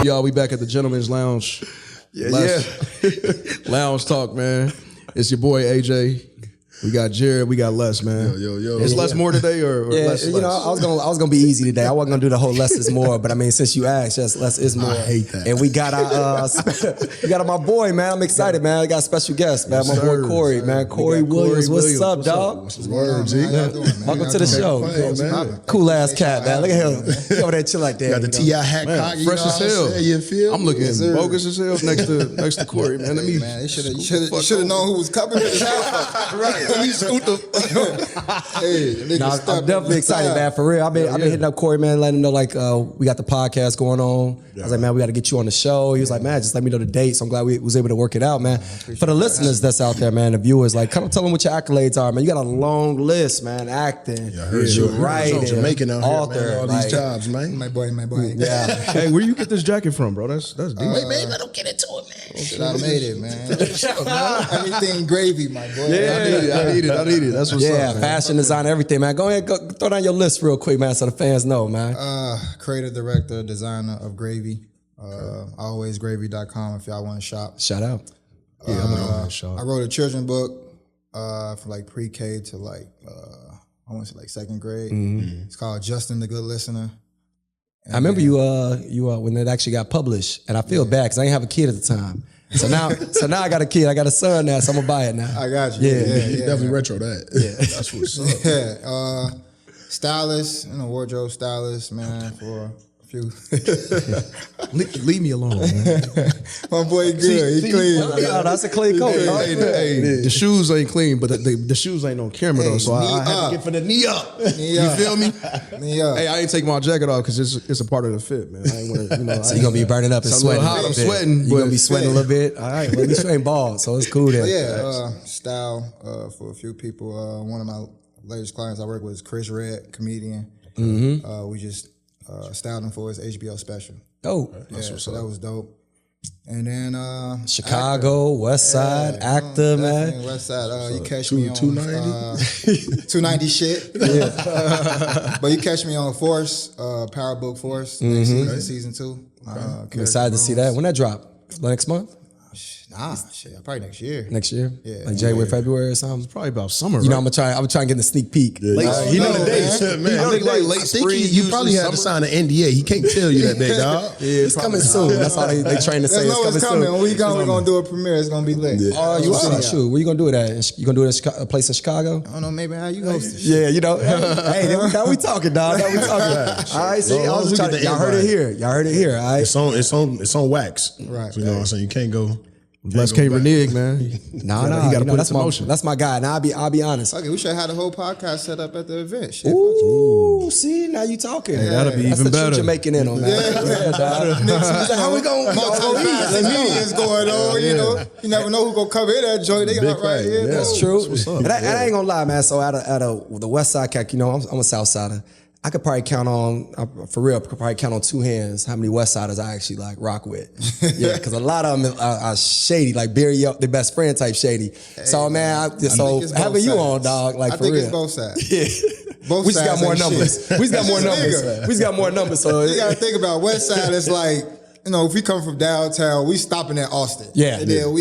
Y'all, we back at the Gentleman's Lounge. Yeah. Lounge talk, man. It's your boy AJ. We got Jared, we got Les, man. Yo. Is Les more today or less? You know, I was gonna be easy today. I wasn't gonna do the whole less is more, but I mean, since you asked, yes, less is more. I hate that. And we got we got my boy, man. I'm excited, man. I got a special guest, man. My boy Corey, man. Corey Williams. What's up, dog? What's the word, G? Welcome to the show. Cool ass cat, man. Look at him. He over there chill like that. Got the T.I. hat cock, fresh as hell. You feel? I'm looking bogus as hell next to Corey, man. Man, you should have known who was coming with his house. Right. Let me scoot the. Hey, I'm definitely excited, man. For real, I've been hitting up Corey, man, letting him know like we got the podcast going on. I was like, man, we got to get you on the show. He was like, man, just let me know the dates. I'm glad we was able to work it out, man. For the listeners that's out there, man, the viewers, like, come tell them what your accolades are, man. You got a long list, man. Acting, writing, Jamaican out author, here, man. All these jobs, man. My boy. Yeah. Hey, where you get this jacket from, bro? That's deep. Wait, man, I don't get into it, man. I made it, man. Everything gravy, my boy. Yeah, I need it. That's what's up, man. Fashion design, everything, man. Go ahead, throw down your list real quick, man, so the fans know, man. Creative director, designer of GRÉVYI. AlwaysGravy.com if y'all want to shop. Shout out. Yeah, I'm gonna shop. I wrote a children's book from like pre-K to like I want to say like second grade. It's called Justin the Good Listener. And I remember you when it actually got published, and I feel bad because I didn't have a kid at the time. So now I got a kid. I got a son now, so I'm gonna buy it now. I got you. Yeah, definitely retro that. Yeah, that's what's up. Yeah, stylist, wardrobe stylist, man, for a few. Leave me alone, man. My boy good. He clean. Oh, that's a clean coat. Hey, the shoes ain't clean, but the shoes ain't on camera though, so I had to get for the knee up. You feel me? Knee up. Hey, I ain't taking my jacket off because it's a part of the fit, man. I ain't wanna, So you're gonna be burning up and sweating. I'm sweating. You're gonna be sweating a little bit. All right, well, at least you ain't bald, so it's cool there. Yeah, style for a few people. One of my latest clients I work with is Chris Red, comedian. We just styled him for his HBO special. Dope. Yeah, so that was dope. And then Chicago, West Side, actor, man. West Side. You catch me on 290? 290 shit. Yeah. But you catch me on Force, Power Book Force, next season 2. I'm excited to see that. When that drop? Next month? Nah, shit, probably next year. Next year? Yeah. Like January, February or something? Probably about summer. You know, I'm trying to get in the sneak peek. He know the dates, man. I think late spring. You probably had to sign an NDA. He can't tell you that, big dog. It's coming soon. That's all they trying to say. It's coming. When we're gonna do a premiere. It's gonna be lit. Oh, you are? Shoot. Where you gonna do it at? You gonna do it at a place in Chicago? I don't know. Maybe how you host this. Yeah, you know. Hey, now we talking, dog. Now we talking. All right, see, y'all heard it here. Y'all heard it here. All right. It's on wax. Right. So you know what I'm saying? You can't go. Les can't renege, man. No, he got to put that's it in motion. That's my guy. Now I'll be honest. Okay, we should have the whole podcast set up at the event. Shit. Ooh, see, now you talking. Hey, that'll be that's even the better. Jamaican in on that. How we going? Multi-media going on. You know, you never know who gonna come in that joint. They got right here. That's true. And I ain't gonna lie, man. So at the West Side cat, you know, I'm a South Sider. I could probably count on, for real, could probably count on 2 hands how many West Siders I actually like rock with. Yeah, because a lot of them are shady, like Barry, the best friend type shady. Hey, so man, having you on, dog, like I for think real. It's both sides. Yeah. Both we just got more numbers. We just got more numbers. Nigga. We just got more numbers. So you gotta think about West Side. It's like, you know, if we come from downtown, we stopping at Austin. Yeah. And then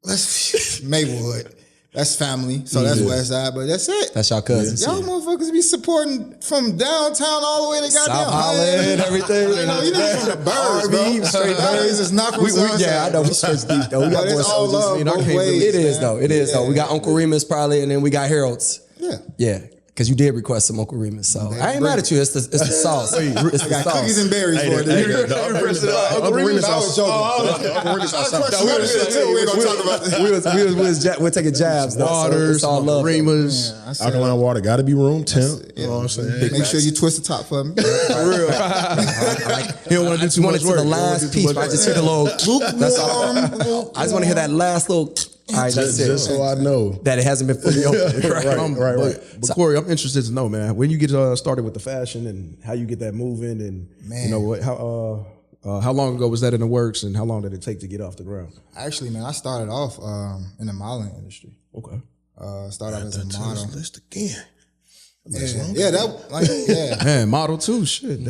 let's Maplewood. That's family, so that's West Side, but that's it. That's y'all cousins. Y'all motherfuckers be supporting from downtown all the way to goddamn South Holland and everything. You know, you from the birds, bro. Straight birds. It's not from South Yeah, I know. We straight deep, though. We got more all love both ways. It is, though. It is, though. We got Uncle Remus probably, and then we got Harold's. Yeah. Yeah. Because you did request some Uncle Remus, so I ain't mad at you. It's the sauce. It's the got sauce. cookies and berries for it. Uncle Remus, I was We're taking jabs. Waters, Remus, alkaline water, got to be room temp. You know what I'm saying? Make sure you twist the top for me. For real. He don't want to do too much work. The last piece, I just hear the little. That's all. I just want to hear that last little. All right, that's it. Just so I know that it hasn't been fully open. Right. But Corey, I'm interested to know, man, when you get started with the fashion and how you get that moving, and you know what, how long ago was that in the works, and how long did it take to get off the ground? Actually, man, I started off in the modeling industry. Okay. Started out as a model. List again. Yeah, man, model too. Shit.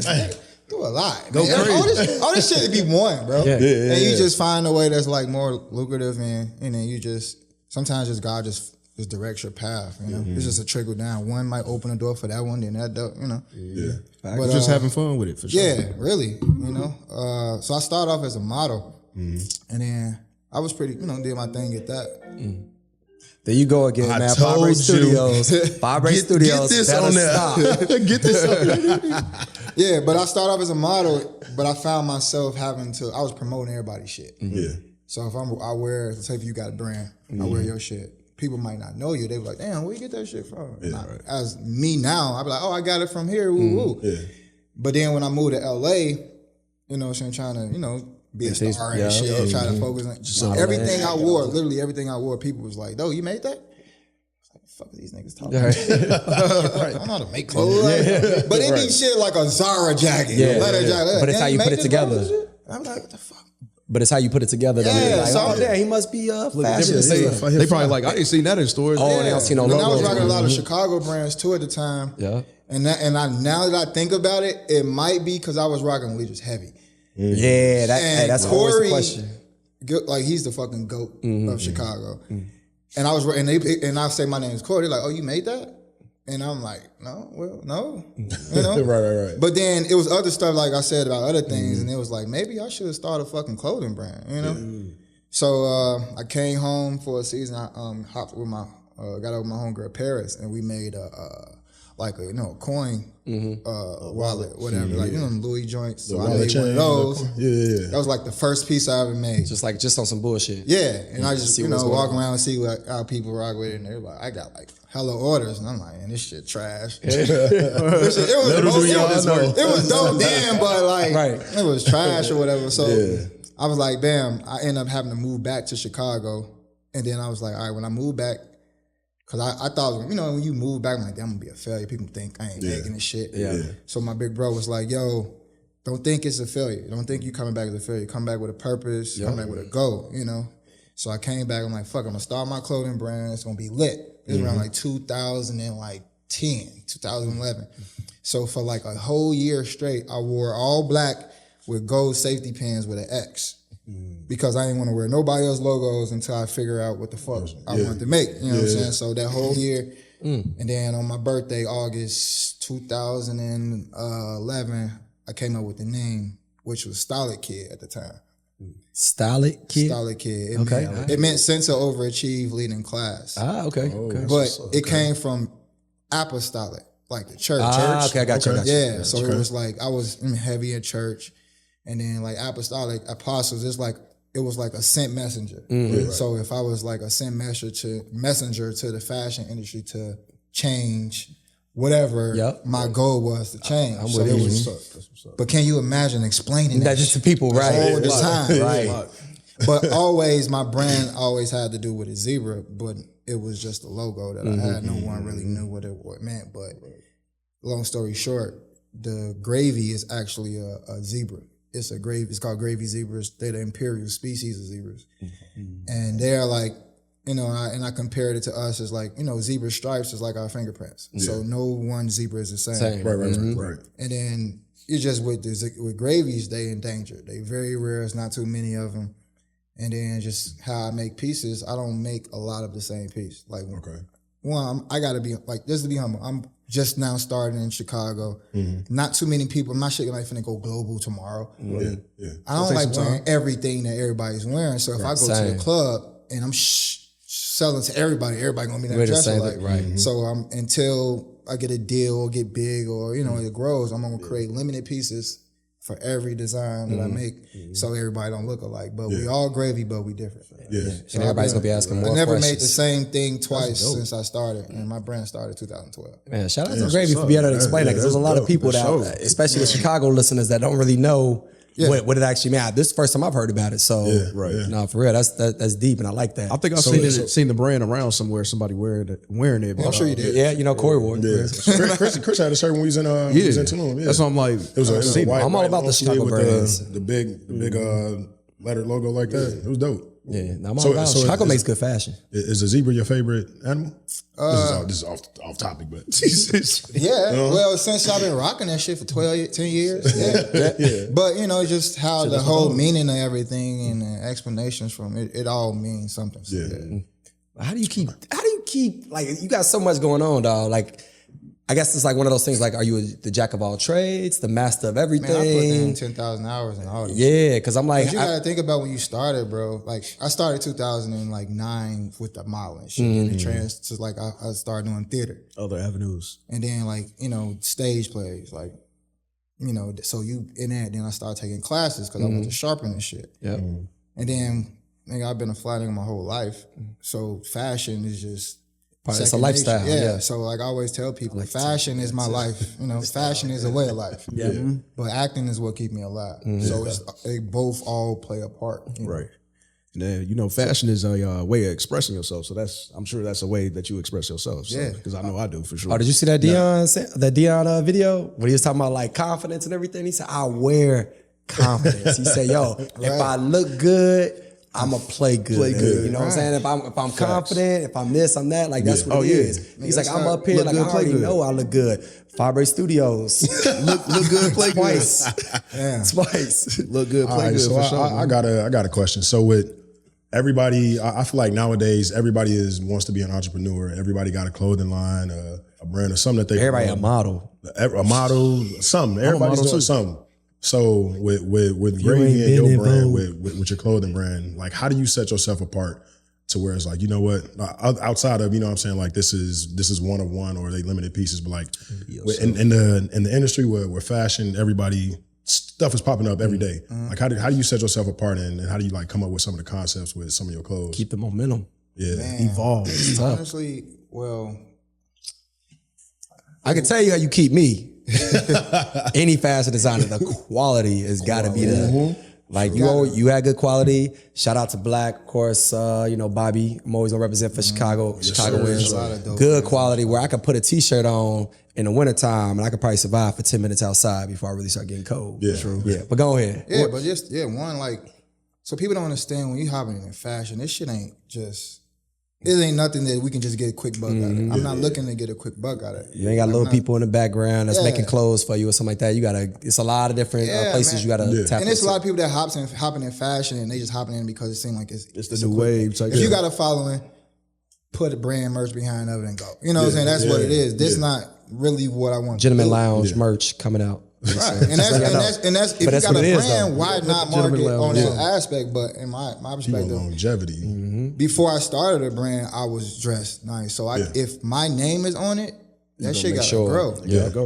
do a lot. Go man. crazy. All this shit be one, bro. Yeah. And you just find a way that's like more lucrative, and then you just sometimes just God just directs your path. You know, it's just a trickle down. One might open a door for that one, then that door. You know, But just having fun with it for sure. yeah, really. You know, so I started off as a model, and then I was pretty, did my thing at that. There you go again, man. Vibrate Studios. Vibrate Studios. Get this on there. Get this on there. Yeah, but I started off as a model, but I found myself I was promoting everybody's shit. Yeah. So if I wear, let's say if you got a brand, I wear your shit. People might not know you. They be like, damn, where you get that shit from? Yeah, As me now, I be like, oh, I got it from here. Woo, woo. Yeah. But then when I moved to LA, I'm trying to, be a star and shit, try to focus on just everything I wore, literally everything I wore, people was like, oh, you made that? Fuck these niggas talking. I don't know how to make clothes. But it be shit like a Zara jacket, leather jacket. But it's how you put it together. I'm like, what the fuck? But it's how you put it together. Yeah, like, so he must be fashion. They probably like, I ain't seen that in stores. Oh, they don't see no logo. I was rocking a lot of Chicago brands too at the time. Yeah. And now that I think about it, it might be because I was rocking Legion's heavy. Yeah, that's always the question. Like he's the fucking GOAT of Chicago. And I was, and I say my name is Corey. They're like, oh, you made that? And I'm like, no. Right. But then it was other stuff, like I said, about other things, and it was like, maybe I should start a fucking clothing brand, So I came home for a season. I hopped with got over my homegirl Paris, and we made a coin wallet, whatever, like Louis joints. So I made one of those. Yeah. That was like the first piece I ever made. Just on some bullshit. Yeah, and I just walk around and see how people rock with it, and they're like, I got like hella orders, and I'm like, man, this shit trash. It was dope then, but like it was trash or whatever. So I was like, damn, I ended up having to move back to Chicago, and then I was like, all right, when I moved back. Cause I thought, when you move back, I'm like, I'm gonna be a failure. People think I ain't making this shit. Yeah. So my big bro was like, yo, don't think it's a failure. Don't think you coming back as a failure. Come back with a purpose. Come back with a goal, So I came back, I'm like, fuck, I'm gonna start my clothing brand. It's gonna be lit. It was around like 2010, 2011. So for like a whole year straight, I wore all black with gold safety pins with an X. Because I didn't want to wear nobody else's logos until I figure out what the fuck I wanted to make. You know what I'm saying? So that whole year, and then on my birthday, August 2011, I came up with the name, which was Stylist Kid at the time. Stylist Kid? Stylist Kid. It meant sense of overachieve leading class. Ah, okay. But it came from apostolic, like the church. Okay, I got you. Yeah, so it was like I was heavy in church. And then like apostolic apostles, it was like a sent messenger. So if I was like a sent messenger to the fashion industry to change whatever my goal was to change. So it was, but can you imagine explaining that just to people, right? All the time, right? But always, my brand always had to do with a zebra, but it was just a logo that I had. No one really knew what it meant. But long story short, the GRÉVYI is actually a zebra. It's called GRÉVYI zebras. They're the imperial species of zebras. And they're like, and I compared it to us as like, zebra stripes is like our fingerprints. So no one zebra is the same. Right. And then it's just with GRÉVYIs, they endangered. They very rare. It's not too many of them. And then just how I make pieces, I don't make a lot of the same piece. Like, one, I gotta be like, just to be humble, I'm just now starting in Chicago. Not too many people. My shit like finna go global tomorrow. I don't like wearing everything that everybody's wearing. So if I go to the club and I'm selling to everybody gonna be that dresser. So until I get a deal or get big or it grows, I'm gonna create limited pieces for every design that I make, so everybody don't look alike. But we all GRÉVYI, but we different. So and everybody's gonna be asking more questions. I never questions. made the same thing twice since I started, and my brand started 2012. Man, shout out to GRÉVYI for being able to explain that, because there's a lot of people that, especially the Chicago listeners, that don't really know what it actually meant. This is the first time I've heard about it. So no, for real, that's deep, and I like that. I think I've seen the brand around somewhere. Somebody wearing it. I'm sure you did. Yeah, Corey wore it. Chris had a shirt when we was in Tulum. That's what I'm like. It was a white, I'm all about the Chicago brands. The big lettered logo like that. It was dope. Yeah, no, I'm all about Chicago makes good fashion. Is a zebra your favorite animal? This is off topic, but yeah. Well, since I've been rocking that shit for 10 years. Yeah. But you know, just how the whole meaning of everything and the explanations from it all means something. So, How do you keep like, you got so much going on, dog? Like, I guess it's like one of those things like, are you the jack of all trades, the master of everything? Man, I put in 10,000 hours in all this. Yeah, because I'm like, you gotta think about when you started, bro. Like, I started 2009 with the modeling shit, and it trans to like I started doing theater, Other avenues. and then like, you know, stage plays, like, you know. So you in that, then I started taking classes because I went to sharpen and shit. yeah, And then, nigga, I've been a fly nigga my whole life, so fashion is just. it's a second lifestyle. nature. Yeah. So like I always tell people, fashion is my life. You know, fashion is a way of life. But acting is what keeps me alive. So they both all play a part. You know? Right. And then, you know, fashion is a way of expressing yourself. So I'm sure that's a way that you express yourself. So, because I know I do for sure. Oh, did you see that Dion video when he was talking about like confidence and everything? He said, I wear confidence. He said, yo, if I look good, I'ma play good. You know what I'm saying? If I'm confident, if I'm this, I'm that, like that's what it is. He's like, I'm up here, like I already know I look good. Fabre Studios. look good, play twice. Twice. Look good, play good. So for sure. I got a question. So with everybody, I feel like nowadays everybody wants to be an entrepreneur. Everybody got a clothing line, a brand, or something that they. Everybody a model. A model, something. Everybody's doing something. So with GRÉVYI and your brand, with your clothing brand, like how do you set yourself apart to where it's like, you know what, outside of, you know what I'm saying, like this is one of one or they limited pieces, but like in the industry where fashion, everybody, stuff is popping up every day. Like how do you set yourself apart and how do you like come up with some of the concepts with some of your clothes? Keep the momentum. Yeah. Man, Evolve. honestly, well, I can tell you how you keep me. Any fashion designer, the quality has got to be there. Like you had good quality. Shout out to Black, of course. You know, Bobby. I'm always gonna represent for Chicagoans. Good quality where I could put a t-shirt on in the wintertime and I could probably survive for 10 minutes outside before I really start getting cold. Yeah, true. Yeah, but go ahead. Yeah, but just one like, so people don't understand when you hopping in fashion, this shit ain't just. It ain't nothing that we can just get a quick buck out of. I'm not looking to get a quick buck out of it. You ain't got little people in the background that's making clothes for you or something like that. You gotta. It's a lot of different places you gotta tap And there's into. a lot of people that hopping in fashion and they just hopping in because it seems like it's the new wave. If you got a following, put a brand merch behind of it and go. You know what I'm saying? That's what it is. This not really what I want. Gentleman Lounge merch coming out. Right. And that's if you got a brand, why not market on that aspect? But in my perspective, longevity. Before I started a brand, I was dressed nice. So if my name is on it, that shit gotta grow.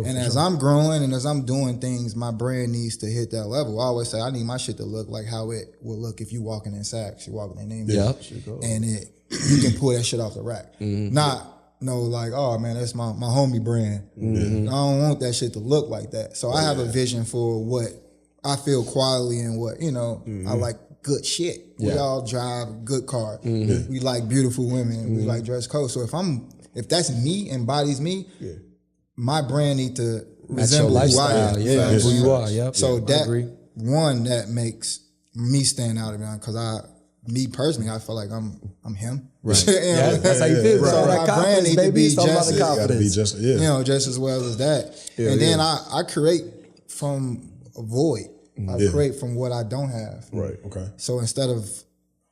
And as I'm growing and as I'm doing things, my brand needs to hit that level. I always say I need my shit to look like how it will look if you walking in Saks, you walking in name, and you can pull that shit off the rack. Not. No, like, oh man, that's my homie brand. I don't want that shit to look like that. So I have a vision for what I feel quality and what, you know, I like good shit. We all drive good cars. We like beautiful women. We like dress code. So if that's me, embodies me, my brand need to resemble who I am. Who you are. Yep. So that makes me stand out around because me personally, I feel like I'm him. Right. That's how you feel. Right. So my brand need to be just, you know, just as well as that. And then I create from a void. I create from what I don't have. Right. Okay. So instead of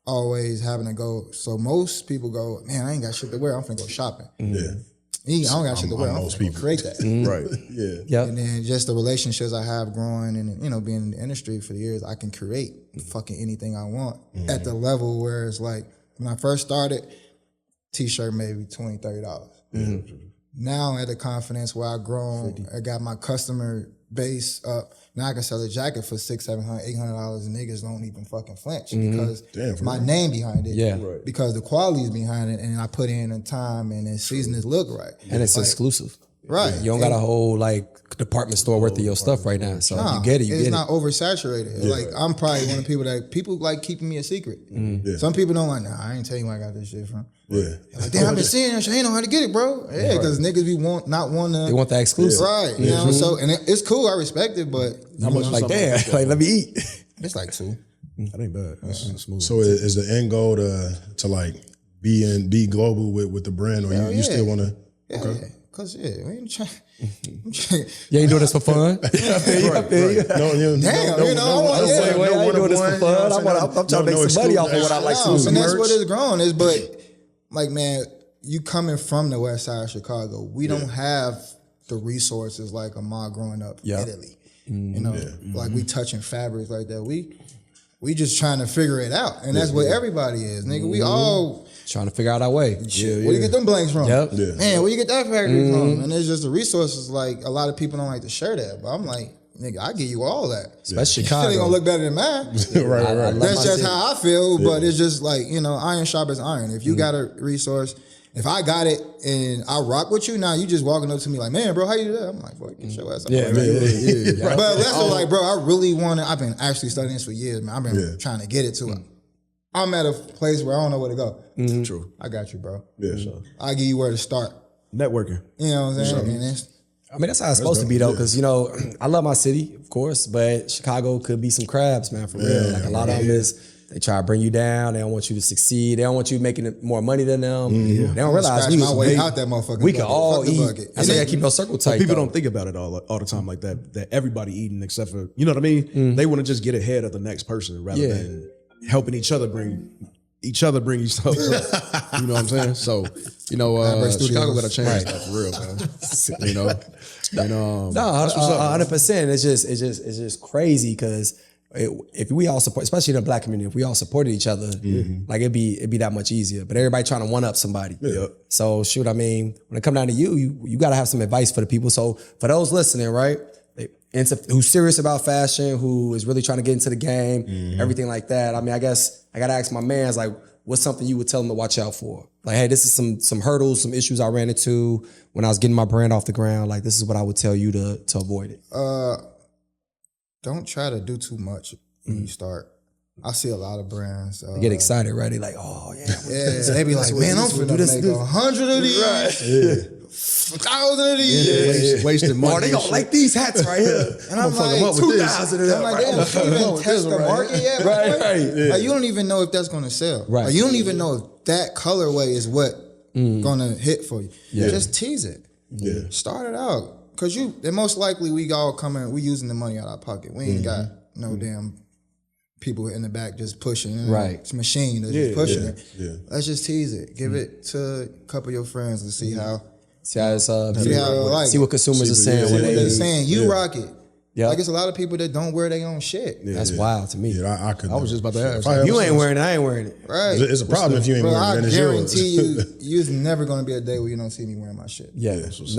always having to go, so most people go, man, I ain't got shit to wear. I'm finna go shopping. I don't got shit to wear. I'm finna go create that. Right. And then just the relationships I have growing and, you know, being in the industry for the years, I can create fucking anything I want at the level where it's like, when I first started, t-shirt maybe $20, $30. Now at the confidence where I've grown, I got my customer base up. Now I can sell a jacket for $600, $700, $800 and niggas don't even fucking flinch because my name behind it. Because the quality is behind it and I put in the time and the season is look right. And it's exclusive. Right. You don't got a whole like department store worth of your stuff right now. So if you get it, you get it. It's not oversaturated. Like I'm probably one of the people that people like keeping me a secret. Some people don't like, nah, I ain't tell you where I got this shit from. Like, damn, I've been seeing that shit. I ain't know how to get it, bro. Yeah, because niggas be not want to. They want that exclusive. Right. You know, so and it's cool, I respect it, but how much like damn, like let me eat. It's like $2. That ain't bad. That's smooth. So is the end goal to like be global with the brand, or you still want to? Yeah. Cause we ain't trying. You ain't doing this for fun. I feel you. No, I ain't doing this for fun. I'm trying to make some money off of what I like to do. And that's what it's grown is. But like, man, you coming from the West Side of Chicago, we don't have the resources like a ma growing up in Italy. You know, like we touching fabrics like that. We just trying to figure it out, and that's what everybody is, nigga. We all trying to figure out our way. Where you get them blanks from? Yep. Man, where you get that factory from? And it's just the resources. Like a lot of people don't like to share that, but I'm like, nigga, I give you all that. Especially Chicago. It ain't gonna look better than mine. right. That's just how I feel. But it's just like, you know, iron sharpens iron. If you got a resource. If I got it and I rock with you, now you just walking up to me like, man, bro, how you do that? I'm like, boy, get your ass up. Yeah. But that's like, bro, I really want to, I've been actually studying this for years, man. I've been trying to get it to it. I'm at a place where I don't know where to go. True. I got you, bro. Yeah, sure. I'll give you where to start. Networking. You know what I'm saying? I mean, that's how it's supposed to be, though, because, you know, I love my city, of course, but Chicago could be some crabs, man, for real. Like, a lot of them is, they try to bring you down. They don't want you to succeed. They don't want you making more money than them. They don't realize my way out that motherfucker. We can all eat. That's why you gotta keep your circle tight. People don't think about it all the time like that. That everybody eating except for, you know what I mean? They want to just get ahead of the next person rather than helping each other bring each other. You know what I'm saying? So, you know, Chicago got to change that for real, man. You know, and, no, 100%. It's just crazy because if we all support, especially in the Black community, if we all supported each other, like it'd be that much easier. But everybody trying to one up somebody. So shoot, I mean, when it come down to you got to have some advice for the people. So for those listening, right, who's serious about fashion, who is really trying to get into the game, everything like that. I mean, I guess I got to ask my mans, like, what's something you would tell them to watch out for? Like, hey, this is some hurdles, some issues I ran into when I was getting my brand off the ground. Like, this is what I would tell you to avoid it. Don't try to do too much when you start. I see a lot of brands. They get excited, right? They like, oh, yeah. They be like, man, I'm finna make 100 of these. Right. 1,000 of these. Wasting money. Oh, they gonna like these hats right here. And I'm like, 2,000 of them. I'm like, damn, you even test the market yet? Right. Like, you don't even know if that's gonna sell. Right. Like, you don't even know if that colorway is what gonna hit for you. Yeah. Just tease it. Yeah. Start it out. Cause and most likely we all coming, we using the money out of our pocket. We ain't got no damn people in the back just pushing. Right. It's a machine that's just pushing it. Yeah. Let's just tease it. Give it to a couple of your friends and see how. See how it's see what consumers are saying. See what they're saying. You rock it. Yeah. Like, it's a lot of people that don't wear their own shit. That's wild to me. Yeah, I was just about to ask. If you ain't wearing it, I ain't wearing it. Right. It's a problem if you ain't wearing it. I guarantee you's never gonna be a day where you don't see me wearing my shit. Yeah. And it's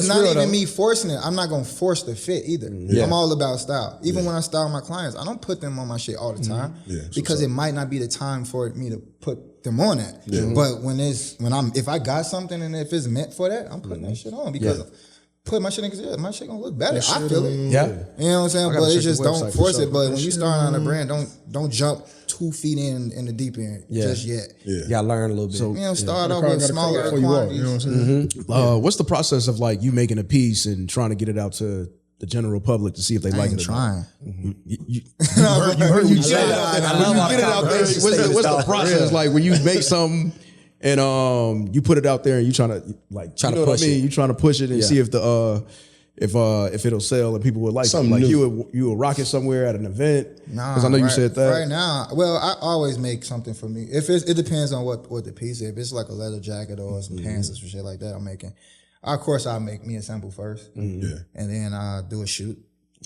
not even me forcing it. I'm not gonna force the fit either. Yeah. I'm all about style. Even when I style my clients, I don't put them on my shit all the time because it might not be the time for me to put them on that. But if I got something and if it's meant for that, I'm putting that shit on because put my shit in because my shit gonna look better. I feel it. Yeah. You know what I'm saying? But it's just don't force it. But when you start on a brand, don't jump 2 feet in the deep end just yet. You gotta learn a little bit. So, start off with smaller quantities. You know what I'm saying? What's the process of like you making a piece and trying to get it out to the general public to see if they like it? Trying. You heard you get it out there. What's the process like when you make something and you put it out there and you trying to push it? You trying to push it and see if if it'll sell and people would like something. Like you would rock it somewhere at an event. Because I know you said that. Right now, well, I always make something for me. If it depends on what the piece is. If it's like a leather jacket or some pants or some shit like that, I'm making. Of course, I'll make me a sample first, and then I'll do a shoot.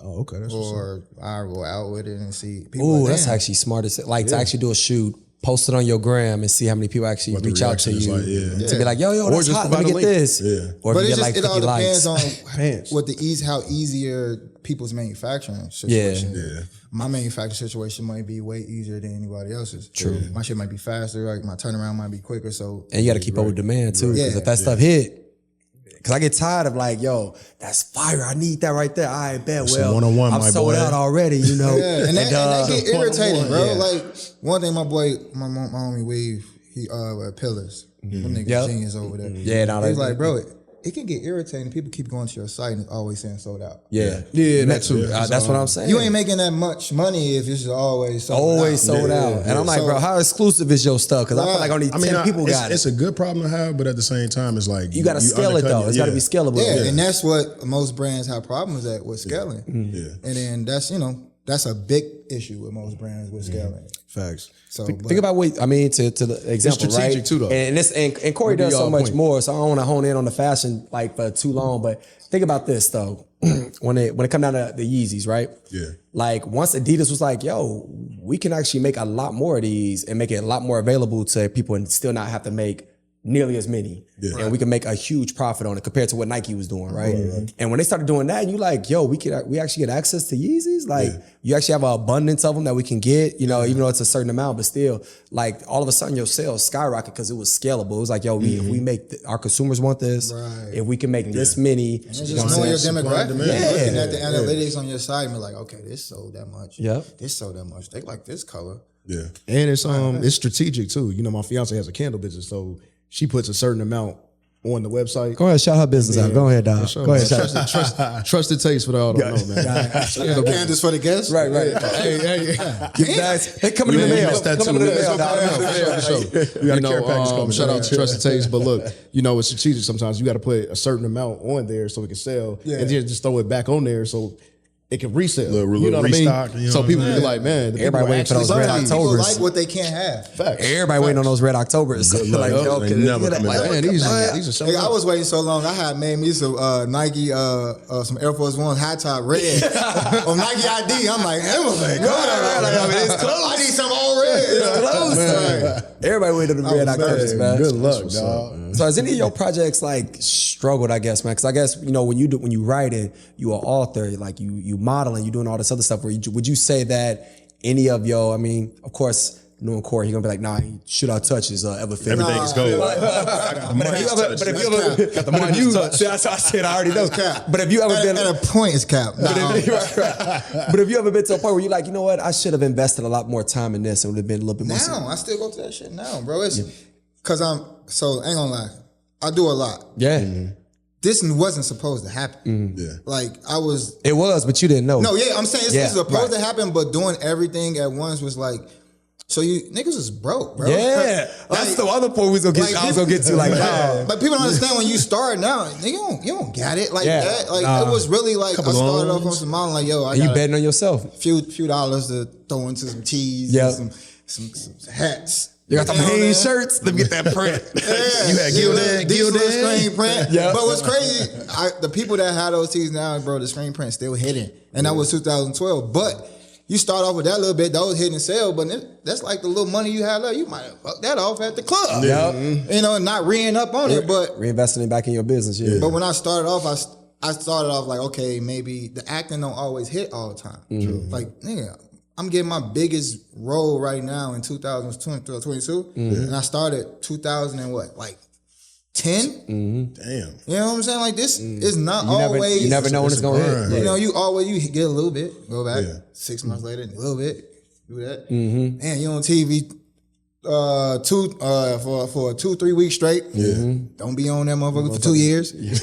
Oh, okay. That's or I'll go out with it and see people. Oh, that's actually smart. To actually do a shoot, post it on your gram and see how many people actually reach out to you to be like, yo, that's hot. Let me get this. Or but if you get like 50 all depends likes. on how easier people's manufacturing situation. Yeah. My manufacturing situation might be way easier than anybody else's. True. My shit might be faster. Like my turnaround might be quicker. So and you got to keep up with demand too. Because if that stuff hit. Cause I get tired of like, yo, that's fire. I need that right there. I bet. Well, one-on-one, I'm sold out already, you know. And that get irritating, bro. Like one thing, my homie Weave, he Pillars, them niggas genius over there. Yeah, he's like, bro, it can get irritating. People keep going to your site and it's always saying sold out. Yeah, that too. That's what I'm saying. You ain't making that much money if it's always sold out. And I'm like, bro, how exclusive is your stuff? Because I feel like only 10 people got it. It's a good problem to have, but at the same time, it's like you got to scale it though. It's got to be scalable. Yeah, and that's what most brands have problems with scaling. Yeah. And then that's a big issue with most brands with scaling. Facts. So think about what I mean to the example, it's strategic right? too, though. And Corey does so much more, so I don't want to hone in on the fashion like for too long. But think about this though, when it come down to the Yeezys, right? Yeah. Like once Adidas was like, "Yo, we can actually make a lot more of these and make it a lot more available to people, and still not have to make nearly as many, and we can make a huge profit on it compared to what Nike was doing, right? And when they started doing that, you like, yo, we actually get access to Yeezys. Like, you actually have an abundance of them that we can get, you know, even though it's a certain amount, but still, like, all of a sudden your sales skyrocket because it was scalable. It was like, yo, if we make our consumers want this, if we can make this many, and just knowing your demographic, looking at the analytics on your site, and be like, okay, this sold that much. This sold that much. They like this color. Yeah, and it's strategic too. You know, my fiance has a candle business, so she puts a certain amount on the website. Go ahead, shout her business out. Go ahead, dog. Go ahead, trusted taste for the all don't know, man. Candles for the guests? Right. Hey, coming in the mail. Coming in the mail. You know, shout out to Trusted Taste. But look, you know, it's strategic sometimes. You got to put a certain amount on there so it can sell. And then just throw it back on there so it can resell. You know what I mean? So people be like, man, everybody waiting for those Red Octobers. People like what they can't have. Facts. Everybody waiting on those Red Octobers. Like, yo, man, these are so I was waiting so long. I had made me some Nike, some Air Force One high top red on Nike ID. I'm like, it's close. I need some all red. It's close. Everybody waiting on the Red Octobers, man. Good luck, dog. So has any of your projects like struggled, I guess, man? Because I guess, you know, when you write it, you are author, like you modeling, you doing all this other stuff. Would you say that any of your, I mean, of course, knowing Corey, he's gonna be like, nah, shoot our touches ever fit. Everything is gold. But if you I said I already know. But if you ever been at a point, it's cap. But if you ever been to a point where you're like, you know what, I should have invested a lot more time in this and would have been a little bit more. Now I still go to that shit now, bro. It's because I ain't gonna lie, I do a lot. Yeah. This wasn't supposed to happen. Like It was, but you didn't know. No, I'm saying it's supposed to happen, but doing everything at once was like, so you niggas is broke, bro. Yeah, that's the other point I was gonna get to. Like, but people don't understand when you start now, you don't get it like that. Like it was really like I started off on some mountain, like yo, you betting on yourself. Few dollars to throw into some tees, and some hats. You got some Hanes shirts. Let me get that print. You had gilded screen print. But what's crazy, the people that had those tees now, bro, the screen print still hidden, and that was 2012. But you start off with that little bit, those hidden sale, but that's like the little money you had left. You might have fucked that off at the club. You know, not re-ing up on it, but reinvesting it back in your business. But when I started off, I started off like, okay, maybe the acting don't always hit all the time. Like, nigga, I'm getting my biggest role right now in 2022, and I started 2000 and what, like 10? Damn. You know what I'm saying? Like this is not always. You never know when it's gonna hit. You know, you get a little bit, go back 6 months later, a little bit, do that. And you on TV for 2-3 weeks straight. Don't be on that motherfucker for 2 years. You know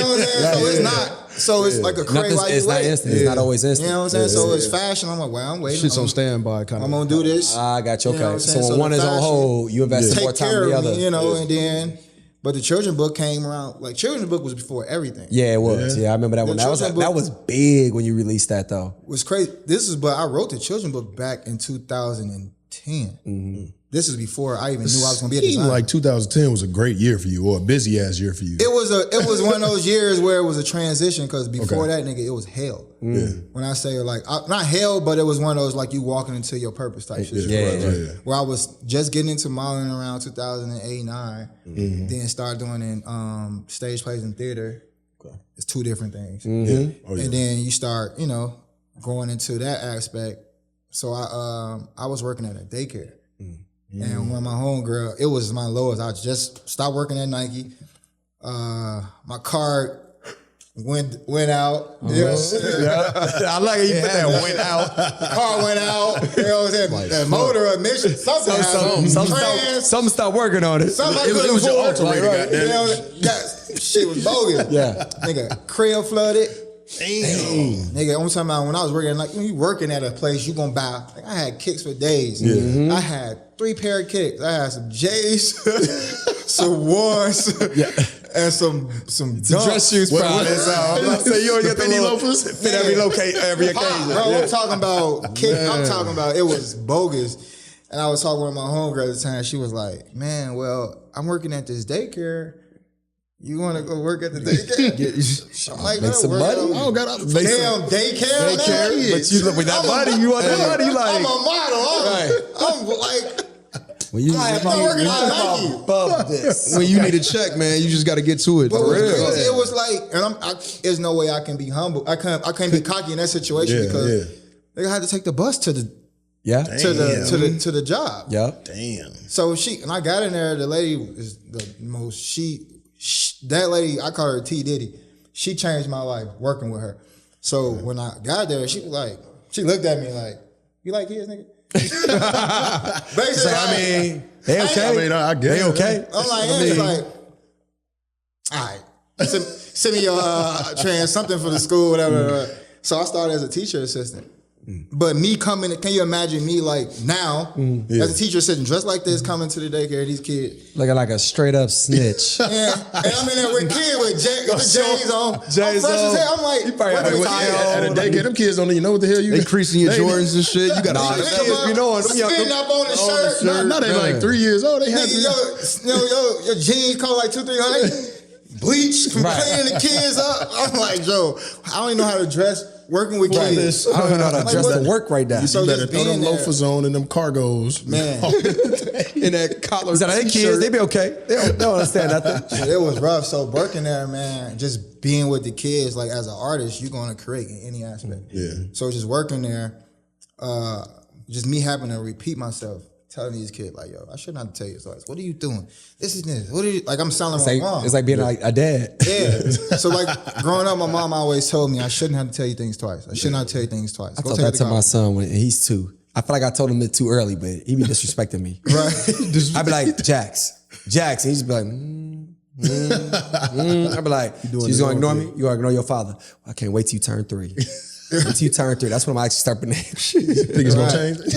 what I'm saying? So it's not. So it's like a crazy. It's not instant. It's not always instant. You know what I'm saying? So it's fashion. I'm like, well, I'm waiting. Shit's on standby. I'm gonna do this. I got you. Okay. You know So when one is on hold, you invest more time in the other. You know, and then. But the children's book came around. Like children's book was before everything. Yeah, it was. Yeah, I remember that one. That was big when you released that though. It was crazy. But I wrote the children's book back in 2010. This is before I even knew I was going to be a designer. Like 2010 was a great year for you, or a busy ass year for you. It was one of those years where it was a transition, because before that, nigga, it was hell. When I say like not hell, but it was one of those like you walking into your purpose type shit. Where I was just getting into modeling around 2008, 9, then started doing in stage plays and theater. It's two different things. And then you start, you know, going into that aspect. So I was working at a daycare. And when my homegirl, it was my lowest. I just stopped working at Nike. My card went out. Yes. I like it. You put that went out. Car went out. You know what I'm saying? Motor emission. Something stopped working on it. Something I couldn't was your afford. alternator, goddamn. You know, that shit was bogus. Yeah. Nigga, crib flooded. Damn. Nigga, I'm talking about when I was working, like, when you working at a place, you gonna buy, like, I had kicks for days. I had 3 pair of kicks. I had some J's, some ones, and some dress shoes. Probably. So you don't get the loafers? Fit every occasion. Bro, I'm talking about kick. I'm talking about it was bogus. And I was talking with my homegirl at the time. She was like, "Man, well, I'm working at this daycare. You want to go work at the daycare?" I'm like, make some money. I don't got damn daycare. But you look with that money. You want that money? You like? I'm a model. I'm like. When you need a check, man, you just got to get to it. But it was like, and there's no way I can be humble. I can't be cocky in that situation because they had to take the bus to the to the job. Yeah. Damn. So and I got in there. The lady is the most. That lady, I call her T Diddy. She changed my life working with her. So when I got there, she looked at me like, "You like kids, nigga?" Basically, I mean, they okay. I mean, I get they it. okay. I'm like, it's like, all right, send me your something for the school, whatever. So I started as a teacher assistant. But me coming, can you imagine me like now as a teacher assistant, dressed like this, coming to the daycare, these kids looking like a straight up snitch. and I'm in there with kids with J's on. I'm fresh as hell. I'm like, at a daycare, them kids don't even know what the hell you. They creasing your Jordans and shit. You got to kids be knowing. Spitting up on the shirt. Not they like 3 years old. They have your jeans cost like $200-300. Bleach from cleaning the kids up. I'm like, Joe, I don't even know how to dress. Working with kids. I don't even know how to dress to work right now. So you better throw them loafers on and them cargos. Man. In that collar. Is that they kids? They be okay. They don't understand nothing. It was rough. So working there, man, just being with the kids, like as an artist, you're going to create in any aspect. Yeah. So just working there, just me having to repeat myself, telling these kids, like, yo, I shouldn't have to tell you stories. What are you doing? This. What are you, like, I'm selling my mom. It's like being like a dad. Yeah. So like growing up, my mom always told me I shouldn't have to tell you things twice. I should not tell you things twice. I told that to my son when he's 2. I feel like I told him it too early, but he be disrespecting me. Right. I be like, Jax. And he's be like, I be like, she's going to ignore me? You going to ignore your father? Well, I can't wait till you turn 3. Wait till you turn 3. That's when I'm actually start putting that shit. Think it's going to change?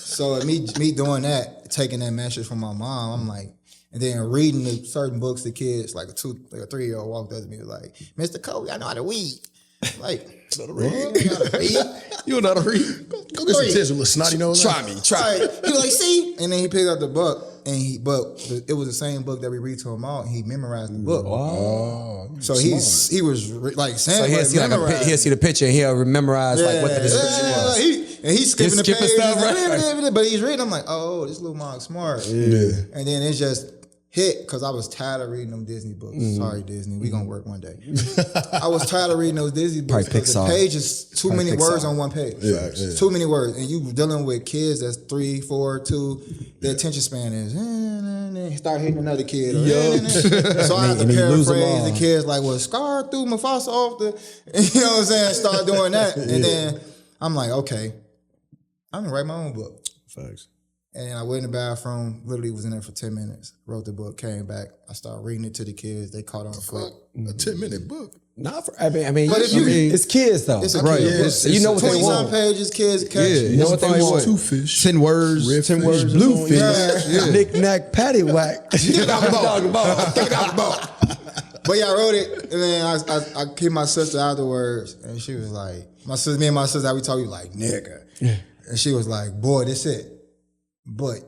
So me doing that, taking that message from my mom, I'm like, and then reading the certain books to kids, like a 3-year-old walked up to me was like, Mr. Kobe, I know how to read. Like, you don't know how to read? You don't know how to read? Go get some tips, little snotty nose. Try me. He was like, see? And then he picked up the book, but it was the same book that we read to him all, and he memorized the book. Oh, so he was like saying, so he'll see the picture and he'll memorize like what the description was. And he's skipping the page, stuff, right? But he's reading. I'm like, oh, this little Mark smart. Yeah. And then it just hit because I was tired of reading them Disney books. Sorry, Disney, we gonna work one day. I was tired of reading those Disney books because the page is too many words on one page. Yeah. Too many words, and you dealing with kids that's 3, 4, 2. Their attention span is start hitting another kid. So I had to paraphrase the kids like, well, Scar threw Mufasa off the, you know what I'm saying? Start doing that, and then I'm like, okay, I'm gonna write my own book. Facts. And I went in the bathroom, literally was in there for 10 minutes, wrote the book, came back. I started reading it to the kids. They caught on quick. A 10-minute book? I mean, but it's kids though. It's a kid. You know what they want. 20-some pages, kids catch. You know what they want. 2 fish. 10 words. 10 words. Blue fish. Knick knack paddywhack. But yeah, I wrote it, and then I hit my sister afterwards, and she was like, me and my sister, we told you like, nigga. And she was like, boy, that's it. But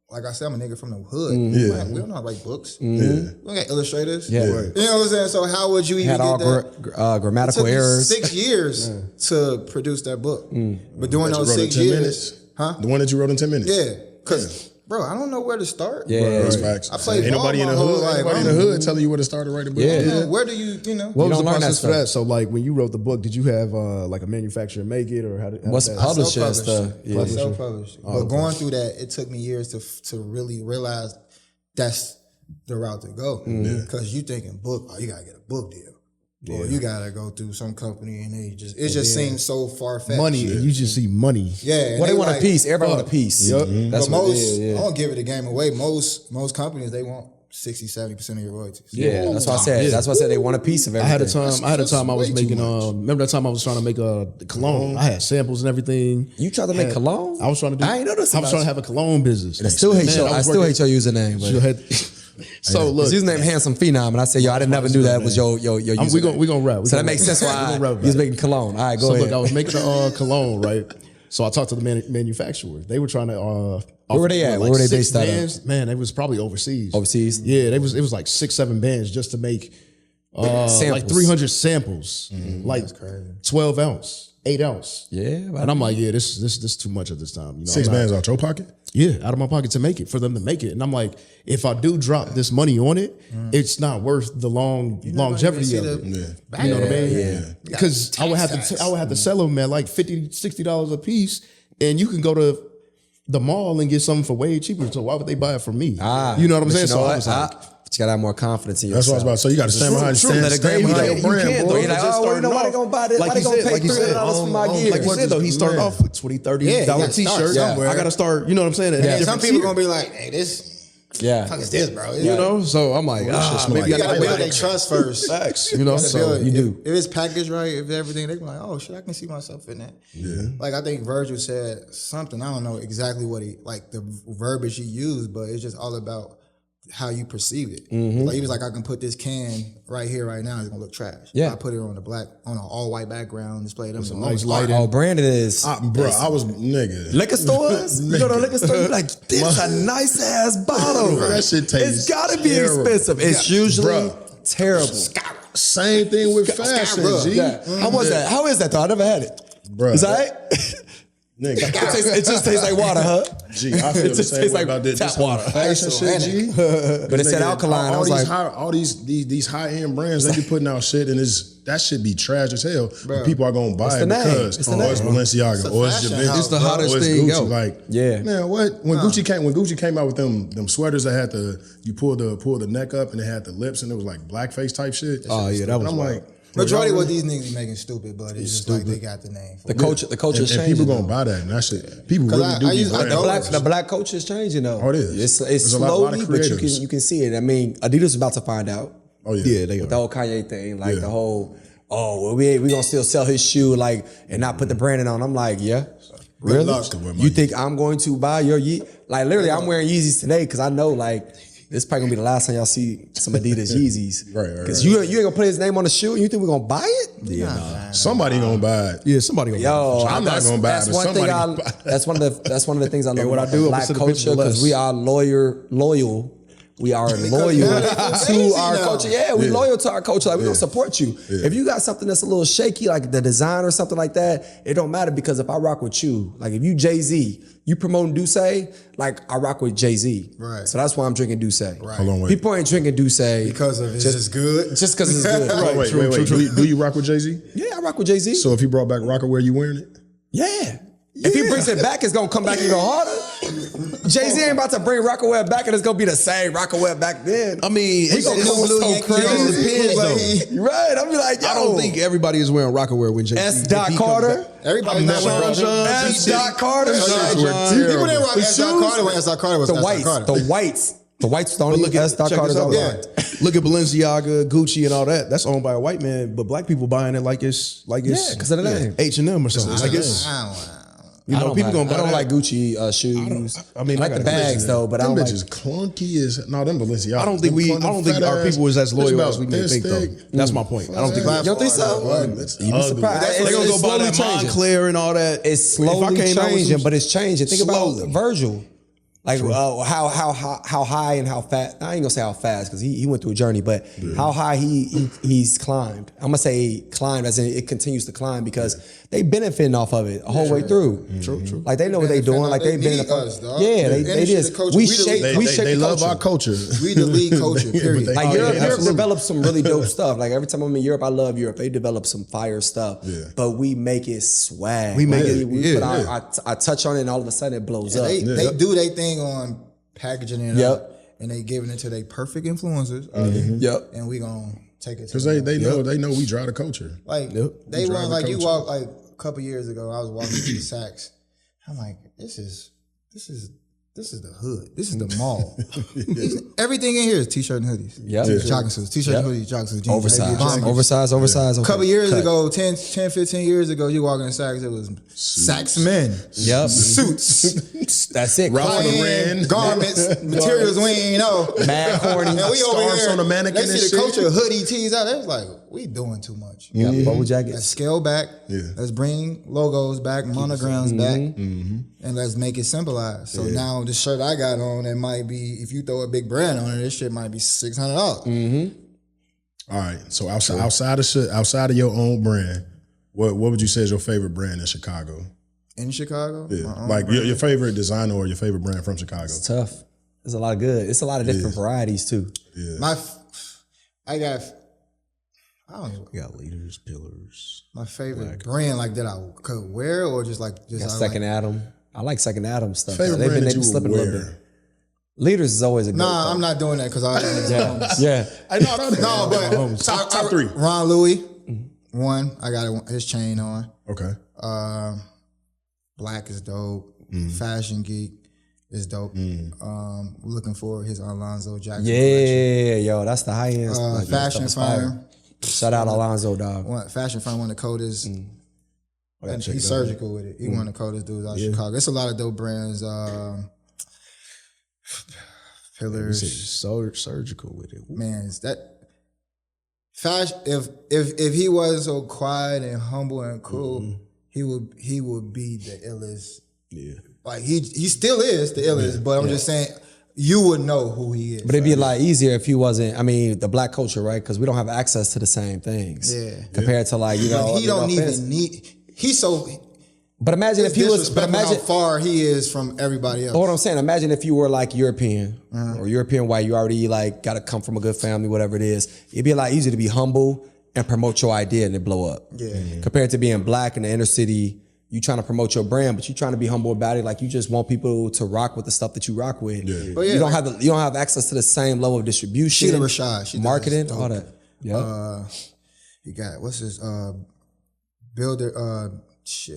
like I said, I'm a nigga from the hood. Like, we don't know how to write books. We don't got illustrators. Yeah. You know what I'm saying? So how would you even had all get that? Grammatical errors. 6 years to produce that book. But during those 6 years, The one that you wrote in 10 minutes? Yeah, because bro, I don't know where to start. Yeah, That's facts. I played Ain't ball nobody in the my whole hood. life. Anybody in the hood telling you where to start to write a book. Yeah. Where do you What was the learn that process for stuff. that? So like when you wrote the book, did you have like a manufacturer make it or how did What's that? publishing and stuff? I self-published. But going through that, it took me years to really realize that's the route to go. Because you thinking book, you gotta get a book deal. Or you gotta go through some company and it just seems so far fetched. Money, you just see money. Yeah. Well, they want a piece. Everybody want a piece. Yep. That's but what most, it is. I don't give it the game away. Most companies, they want 60-70% of your royalties. Yeah, that's what I said. That's what I said. They want a piece of everything. I had a time I was way too making much. remember that time I was trying to make a cologne. I had samples and everything. You tried to make cologne? I was trying to do I ain't know this I was about trying to have a cologne business. I still hate your username. Still But had- so look, his username Handsome Phenom, and I said, yo, I didn't never knew that was your username. we gonna rap. So that makes sense why he was making cologne. All right, go ahead. Look, I was making a cologne, right? So I talked to the manufacturer. They were trying to. Where were they at? Where were they based out of? Man, it was probably overseas. Overseas? Yeah, it was like 6-7 bands just to make like Samples. 300 samples, like 12 ounce, 8 ounce. Yeah, and I'm like, yeah, this too much at this time. You know, 6 bands out your pocket? Yeah, out of my pocket to make it, for them to make it. And I'm like, if I do drop this money on it, it's not worth the longevity of it. Yeah. You know what I mean? Yeah. Because I would have to sell them at like $50, $60 a piece, and you can go to the mall and get something for way cheaper. So why would they buy it from me? You know what I'm saying? So I was like, but you gotta have more confidence in That's yourself. what I was about to say. You got to stand behind, stand behind your brand, boy. You're like, oh, well, you know why they gonna buy this? Why they gonna pay $300 for my gear? like you said though, he started off with $20, $30 t-shirts. I gotta start. You know what I'm saying? Yeah, some people gonna be like, hey, this fuck is this, bro? You know, so I'm like, maybe you gotta build their trust first. Facts, you know, so you do. If it's packaged right, if everything, they be like, oh shit, I can see myself in that. Yeah. Like I think Virgil said something, I don't know exactly what the verbiage he used, but it's just all about how you perceive it. Like he was like, I can put this can right here, right now, it's gonna look trash. Yeah. I put it on an all white background, display them. nice lighting. Oh, Brandon is Bro, I was, nigga. liquor stores. You go to a liquor store, you're like, this a nice ass bottle. That shit tastes It's gotta be terrible. expensive. It's usually Bruh. terrible. Same thing with fashion, G. Yeah. How was that? How is that though? I never had it. Bruh. Is that right? Nigga. It just tastes like water, huh? G, I feel It the just same tastes way like about this tap water. fashion shit, G. But it said Nigga, alkaline. I was like, all these high-end brands, they be putting out shit and that shit be trash as hell. But people are gonna buy the it name. because It's the it's name. Balenciaga or it's fashion Givenchy. house, It's the hottest or it's thing Gucci. out. Like, Yeah. man, what? When Gucci came out with them sweaters that had you pull the neck up and it had the lips and it was like blackface type shit. Oh yeah, that was. I'm like, Majority of what these niggas be making stupid, but it's just like they got the name. For the culture and changing. people gonna buy that and that shit. People really I do. Be use- I brand don't- conscious. The black culture is changing though. Oh, it is. It's There's a lot slowly, of but creators. you can see it. I mean, Adidas is about to find out. Oh yeah, Yeah, they The are. whole Kanye thing, like the whole, we gonna still sell his shoe, like, and not put the branding on. I'm like, yeah. Really? luck to wear my You think I'm going to buy your Yeezy? Like literally, I'm wearing Yeezys today because I know like this probably gonna be the last time y'all see some Adidas Yeezys. Right. Because you ain't gonna put his name on the shoe and you think we're gonna buy it? Yeah, somebody gonna buy it. yeah, somebody gonna. Yo, I'm not gonna buy it, that's but one thing. somebody gonna buy it. That's one of the things I love what I about do, I'm black gonna send a picture culture of because Les. we are loyal. We are loyal to our culture. Yeah, we loyal to our culture. Like we gonna support you. If you got something that's a little shaky, like the design or something like that, it don't matter because if I rock with you, like if you Jay-Z, you promoting Douce, like I rock with Jay-Z. Right. So that's why I'm drinking Douce. Right. Hold on, wait. People ain't drinking Douce because of it's just good. just because it's good. Oh, wait. Do you rock with Jay-Z? Yeah, I rock with Jay-Z. So if he brought back Rockaware, you wearing it? Yeah. If he brings it back, it's gonna come back even harder. Jay-Z ain't about to bring Rockaware back and it's gonna be the same Rockaware back then. I mean, it's gonna come so so crazy. crazy. Depends, though. Right, I'm like, yo. I don't think everybody is wearing Rockaware when Jay-Z. S. Dot Carter. Everybody's not wearing S. Dot Carter. People didn't rock S. Dot Carter when S. Dot Carter was The S. Dot whites. Carter. The whites. The whites don't Look look at S. Dot check Carter's this out. on. Yeah. Look at Balenciaga, Gucci, and all that. That's owned by a white man, but black people buying it like it's Yeah, 'cause of the name. H&M or something. Like it's you know people gonna buy I don't that. like Gucci shoes. I mean, I like I the gotta bags though, but I Them don't like. bitches clunky as no. Them Balenciaga. I don't think our people is as loyal as we may think though. That's my point. I don't think. You don't think so? You'd be surprised. They're gonna It's go buy that slowly changing. Moncler and all that. It's If I slowly came out with changing, some- but it's changing. Think Slowly. about Virgil. Like how high and how fast. I ain't gonna say how fast because he went through a journey, but how high he's climbed. I'm gonna say climbed as in it continues to climb because they benefiting off of it the whole way through. True. Like they know what they doing. Like they need benefit. us, dog. Yeah, The they industry, just the culture, we we the shape lead. we shape They the love culture. our culture. We the lead culture, period. But they- Like Europe absolutely. developed some really dope stuff. Like every time I'm in Europe, I love Europe. They develop some fire stuff. Yeah. But we make it swag. We make Like, it- we put yeah. our touch on it, and all of a sudden it blows up. They do their thing on packaging it Yep. up, and they giving it to their perfect influencers. Yep. And we gonna take it. Because they know we drive the culture. Like they want like you walk like a couple years ago. I was walking through the Saks. I'm like, this is the hood. This is the mall. Everything in here is t-shirt and hoodies. Jogging suits, t-shirt and hoodies, jogging suits, jeans, oversized. A couple years ago, 10, 15 years ago, you walk in Saks, it was Saks men. Suits. That's it. High-end garments, materials we ain't know. Mad corny. And we over here on the mannequin they see the culture hoodie tees out. They was like, we doing too much. Bubble jackets. Let's scale back. Let's bring logos back, monograms back, and let's make it simplified. So now the shirt I got on, it might be, if you throw a big brand on it, this shit might be $600. All right. So outside of your own brand, what would you say is your favorite brand in Chicago? In Chicago? Yeah. Like your favorite designer or your favorite brand from Chicago? It's tough. There's a lot of good. It's a lot of different varieties too. Yeah. I don't know. You got leaders, pillars. My favorite brand like that I could wear or just Second Adam. I like Second Adam stuff. Favorite They've brand been that you slipping would a little wear? bit. Leaders is always a good. Nah, I'm not doing that because I No, but top three. Ron Louis, one. I got his chain on. Okay. Black is dope. Fashion Geek is dope. Looking for his Alonzo Jackson collection. Yo, that's the high end. Fashion Firm. Shout out Alonzo, dog. Fashion Firm, one of the coldest. And he's surgical with it. He one of the coldest dudes out of Chicago. It's a lot of dope brands. Pillars. Surgical with it. Man, is that fashion? If he wasn't so quiet and humble and cool, he would be the illest. Yeah, like he still is the illest. But I'm just saying, you would know who he is. But it'd be a lot easier if he wasn't. I mean, the black culture, right? Because we don't have access to the same things. Yeah, compared to like he don't even need. He's so. But imagine if he was. But imagine how far he is from everybody else. What I'm saying, imagine if you were like European or European white. You already like got to come from a good family, whatever it is. It'd be a lot easier to be humble and promote your idea and it blow up. Yeah. Compared to being black in the inner city, you trying to promote your brand, but you trying to be humble about it. Like you just want people to rock with the stuff that you rock with. Yeah. But you don't have access to the same level of distribution. Sheila Rashad, marketing, all that. Yeah. You got what's his builder.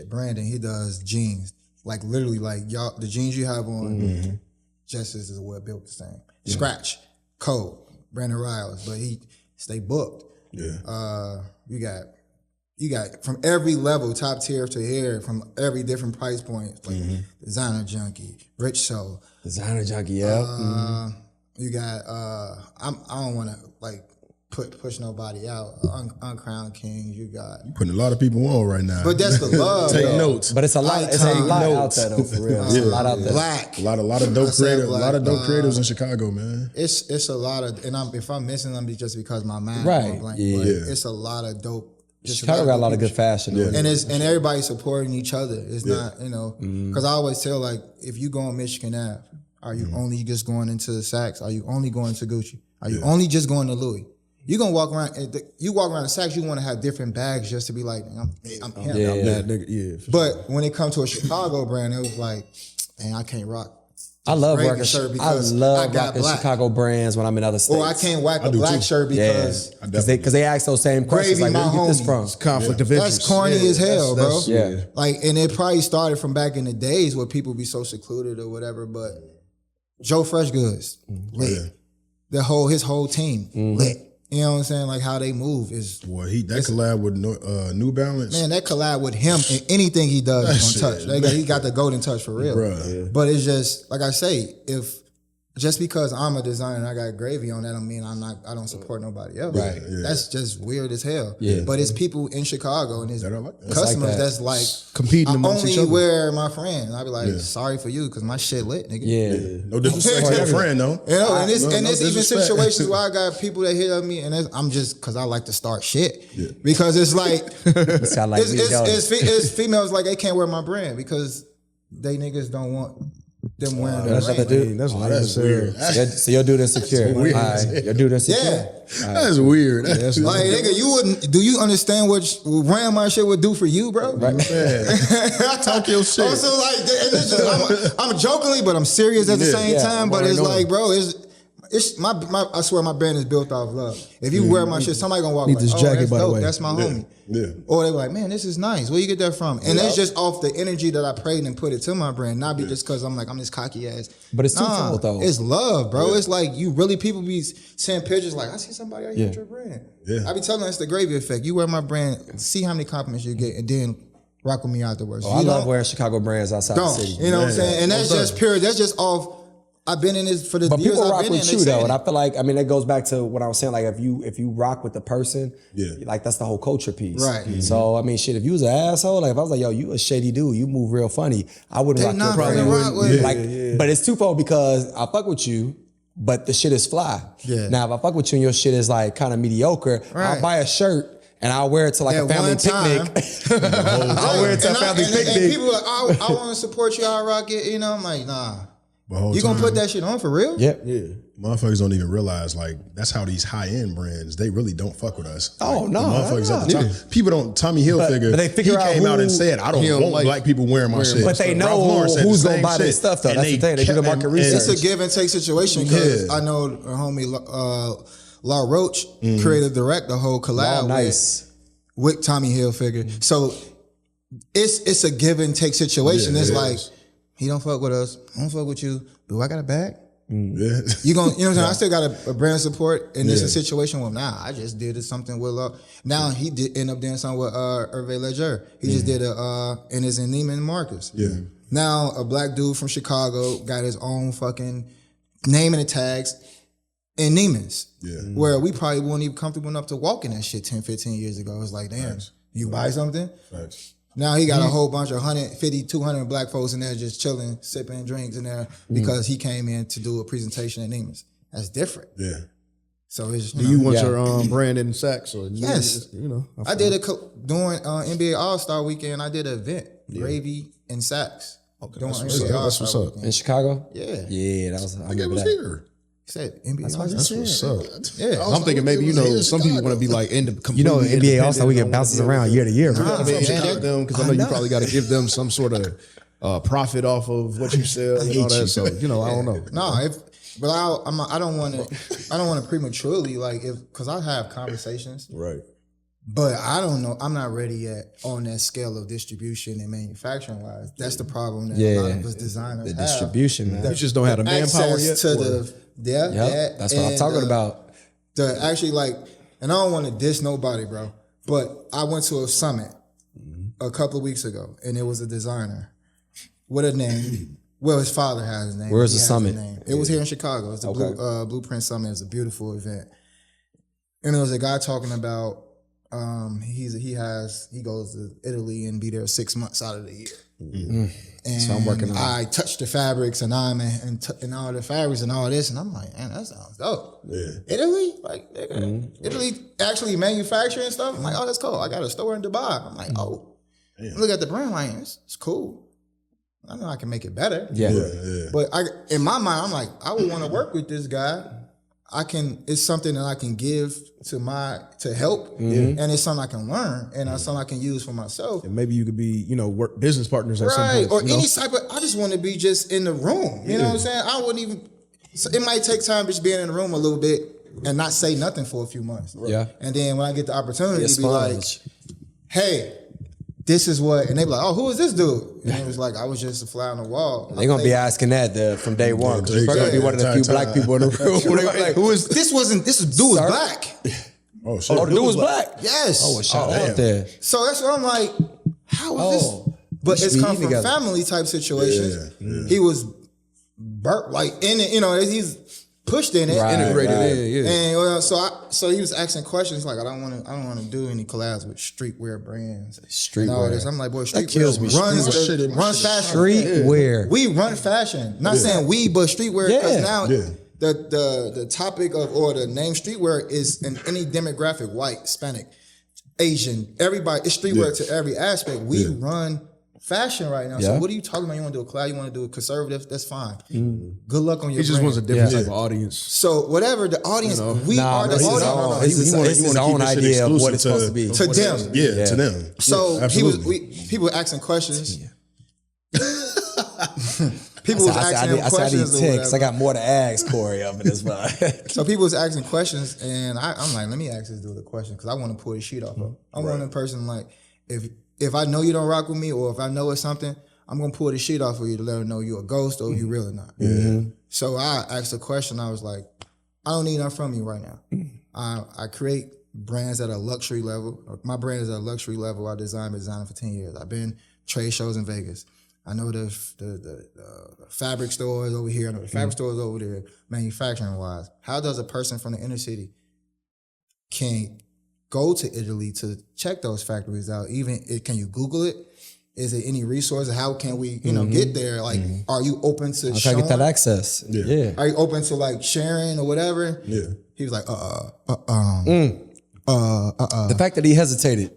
Brandon, he does jeans. Like literally, like y'all, the jeans you have on, just as what built the same. Scratch, Code, Brandon Riles, but he stay booked. Yeah. You got from every level, top tier to here, from every different price point, like Designer Junkie, Rich Soul. Designer Junkie, yeah. You got I don't want to like push nobody out. Uncrowned Kings, you got. You putting a lot of people on right now. But that's the love. Take notes. But it's a lot. It's a lot out there though, for real. It's a lot out there. Black. A lot of dope creators. A lot of dope creators in Chicago, man. It's a lot of, and if I'm missing them, it's just because my mind right. blank. Yeah. But it's a lot of dope. Chicago got a lot of good fashion, and everybody supporting each other. It's not because I always tell like if you go on Michigan Ave, are you only just going into the Saks? Are you only going to Gucci? Are you only just going to Louis? You're gonna walk around. You walk around the Saks. You want to have different bags just to be like, I'm him. I'm that nigga. Yeah. But when it comes to a Chicago brand, it was like, man, I can't rock. I love rocking black. Chicago brands when I'm in other states. Or I can't whack a black shirt because they ask those same questions. Gravy, like, where you get this homies. from? It's conflict of interest. That's corny as hell, bro. Yeah. Like, and it probably started from back in the days where people be so secluded or whatever. But Joe Fresh Goods, lit. His whole team, lit. You know what I'm saying? Like how they move is. Boy, that collab with New Balance. Man, that collab with him and anything he does is on touch. He got the golden touch for real. Bruh. But it's just like I say, just because I'm a designer and I got gravy on that don't mean I don't support nobody else. Right. Yeah. That's just weird as hell. Yeah. But it's people in Chicago and his customers like that. that's like Competing amongst each only other. wear my friend. I'd be like, sorry for you because my shit lit, nigga. Yeah. No disrespect to your friend, though. You know, and it's No even disrespect. situations where I got people that hit on me, and I'm just because I like to start shit because it's like Sound like it's females like they can't wear my brand because they niggas don't want them wearing their brand. That's weird. So your dude insecure. weird. All right. Your dude insecure. Yeah. That's weird. That's Like nigga, you wouldn't. Do you understand what wearing my shit would do for you, bro? Talk your shit. Also, like, and it's just, I'm jokingly, but I'm serious at the same time. But it's like, bro, it's it's my I swear my brand is built off love. If you wear my shit, somebody gonna walk Need like, this oh, jacket, that's by the dope. way. That's my homie. Yeah. Or they be like, man, this is nice. Where you get that from? And that's just off the energy that I prayed and put it to my brand, not be just because I'm this cocky ass. But it's twofold though. It's love, bro. It's like you really people be sending pictures like, I see somebody out here with your brand. Yeah. I be telling them it's the gravy effect. You wear my brand, see how many compliments you get, and then rock with me afterwards. I love wearing Chicago brands outside the city. You know what I'm saying? And that's just pure. That's just off. I've been in this for the But years people I've rock been with in, you they though, and saying I feel like that goes back to what I was saying. Like if you rock with the person, like that's the whole culture piece, right? So I mean, shit, if you was an asshole, like if I was like, yo, you a shady dude, you move real funny, I wouldn't rock your brand. But it's twofold because I fuck with you, but the shit is fly. Yeah. Now if I fuck with you and your shit is like kind of mediocre, I'll buy a shirt. And I'll wear it to like a family picnic. I'll wear it to a family picnic. And people are like, I want to support you, I'll rock it. You know, I'm like, nah. You gonna put that shit on for real? Yep. Yeah. Motherfuckers don't even realize like that's how these high end brands they really don't fuck with us. Oh like, no, motherfuckers at the top. People don't. Tommy Hilfiger. But they figure out came out and said, I don't want black people wearing my shit. But they know who's gonna buy their stuff though. That's the thing. They do the market research. It's a give and take situation because I know a homie Law Roach, creative direct the whole collab with Tommy Hilfiger. So it's a give and take situation. It's like he don't fuck with us, I don't fuck with you. Do I got a bag? Yeah. You know what I'm saying? I still got a brand support, and it's a situation where I just did something with now he did end up doing something with Hervé Leger. He just did and it's in Neiman Marcus. Yeah. Now a black dude from Chicago got his own fucking name and the tags in Neiman's. Yeah. Where we probably weren't even comfortable enough to walk in that shit 10, 15 years ago. It's like, damn, you buy something? Thanks. Now he got a whole bunch of 150, 200 black folks in there just chilling, sipping drinks in there because he came in to do a presentation at Neiman's. That's different. Yeah. So it's do you want your brand in Saks or yes? I did during NBA All-Star Weekend. I did an event, GRÉVYI in Saks. Okay, that's what's up. In Chicago? Yeah. Yeah, that was. I remember was that. here. Said NBA That's what's up. Yeah, I'm thinking maybe some people want to be like NBA All-Star Weekend bounces around year to year. Right? Because I know you probably got to give them some sort of profit off of what you sell and all that. So I don't know. No, but I don't want to prematurely because I have conversations. Right. But I don't know. I'm not ready yet on that scale of distribution and manufacturing wise. That's the problem that a lot of us designers have. The distribution, man. You just don't have the manpower yet. That's what I'm talking about. The actually and I don't want to diss nobody, bro. But I went to a summit a couple of weeks ago, and it was a designer with a name. Well, his father has his name. Where's the summit? It was here in Chicago. It's the Blueprint Summit. It's a beautiful event. And there was a guy talking about he goes to Italy and be there 6 months out of the year. Mm-hmm. And so I'm working on I touch the fabrics and and all the fabrics and all this, and I'm like, man, that sounds dope. Yeah. Italy? Italy actually manufacturing stuff? I'm like, oh, that's cool. I got a store in Dubai. I'm like, oh. Damn. Look at the brand, like, it's cool. I know I can make it better. Yeah. But in my mind, I'm like, I would want to work with this guy. It's something that I can give to help, and it's something I can learn, and it's something I can use for myself. And maybe you could be, work business partners at some point. Or any type of, I just want to be just in the room. You know what I'm saying? I wouldn't even, so it might take time just being in the room a little bit and not say nothing for a few months. Yeah. And then when I get the opportunity to be like, hey, this is what, and they be like, oh, who is this dude? And it was like, I was just a fly on the wall. They're going to be asking that from day one. You're going to be one of the few black people in the room. Like, who is, this dude was black. Oh, shit. Oh, the dude was black? Yes. Oh, shout out there. So that's what I'm like, how is this? But it's come from family type situations. Yeah. He was burnt, in it, he's pushed in it, integrated in, and so he was asking questions like, I don't want to do any collabs with streetwear brands. Streetwear. I'm like, boy, streetwear runs fashion. Streetwear. We run fashion. Not saying we, but streetwear. Because now the topic or the name streetwear is in any demographic: white, Hispanic, Asian, everybody. It's streetwear to every aspect. We run fashion right now. So what are you talking about? You want to do a collab? You want to do a conservative? That's fine. Good luck on your brand. He just wants a different type of audience. So whatever the audience, we are the audience. It's his own idea of what it's supposed to be. To them. Yeah, to them. So people were asking questions. People was asking him questions. I text. I got more to ask Corey of it as well. So people was asking questions, and I'm like, let me ask this dude a question because I want to pull his sheet off of. I'm one of the person like, if I know you don't rock with me, or if I know it's something, I'm gonna pull the sheet off of you to let them know you a ghost or you real or not. So I asked a question. I was like, I don't need nothing from you right now. I create brands at a luxury level. My brand is at a luxury level. I been designing for 10 years. I've been trade shows in Vegas. I know the fabric stores over here. I know the fabric stores over there, manufacturing wise. How does a person from the inner city can go to Italy to check those factories out? Can you Google it? Is there any resources? How can we, get there? Like, are you open to try to get that access? Yeah. Are you open to like sharing or whatever? Yeah. He was like, The fact that he hesitated.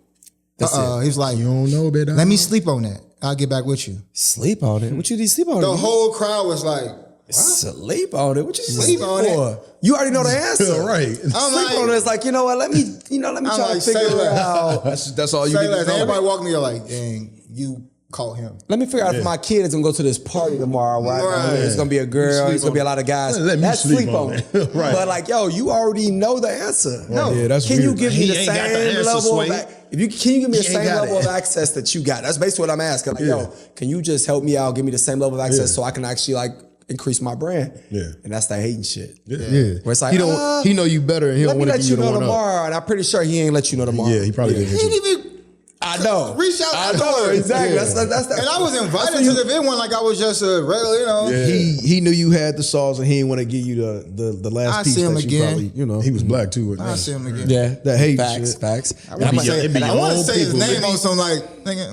He was like, You don't know, baby. let me sleep on that. I'll get back with you. Sleep on it? What you need to sleep on it? The whole crowd was like, sleep on it? What you Sleep on for? You already know the answer. Right. Sleep on it. It's like, you know what? Let me try to figure it out. That's all you need to know. Everybody walking me, you're like, dang, you caught him. Let me figure out if my kid is gonna go to this party tomorrow, right? It's gonna be a girl, it's gonna be a lot of guys. Let me That's sleep on it. it. Right. But like, yo, you already know the answer. No. Yeah, that's Can you weird. give me He the ain't got the same answer, level Sway. can you give me the He ain't same got level it. of access that you got? That's basically what I'm asking. Like, yo, can you just help me out, give me the same level of access so I can actually like increase my brand? Yeah. And that's that hating shit. Yeah. Where it's like, he know you better and he let don't me want to let give you you the know one up. tomorrow. And I'm pretty sure he ain't let you know tomorrow. Yeah, he probably didn't. He didn't even I know. reach out. I know, exactly. Yeah. That's that. And I was invited to the event one like I was just a regular, Yeah. He knew you had the sauce and he didn't want to give you the last I piece see him that you again. probably, He was black too. I see him again. Yeah, That hate facts, shit. facts. I want to say his name on some like,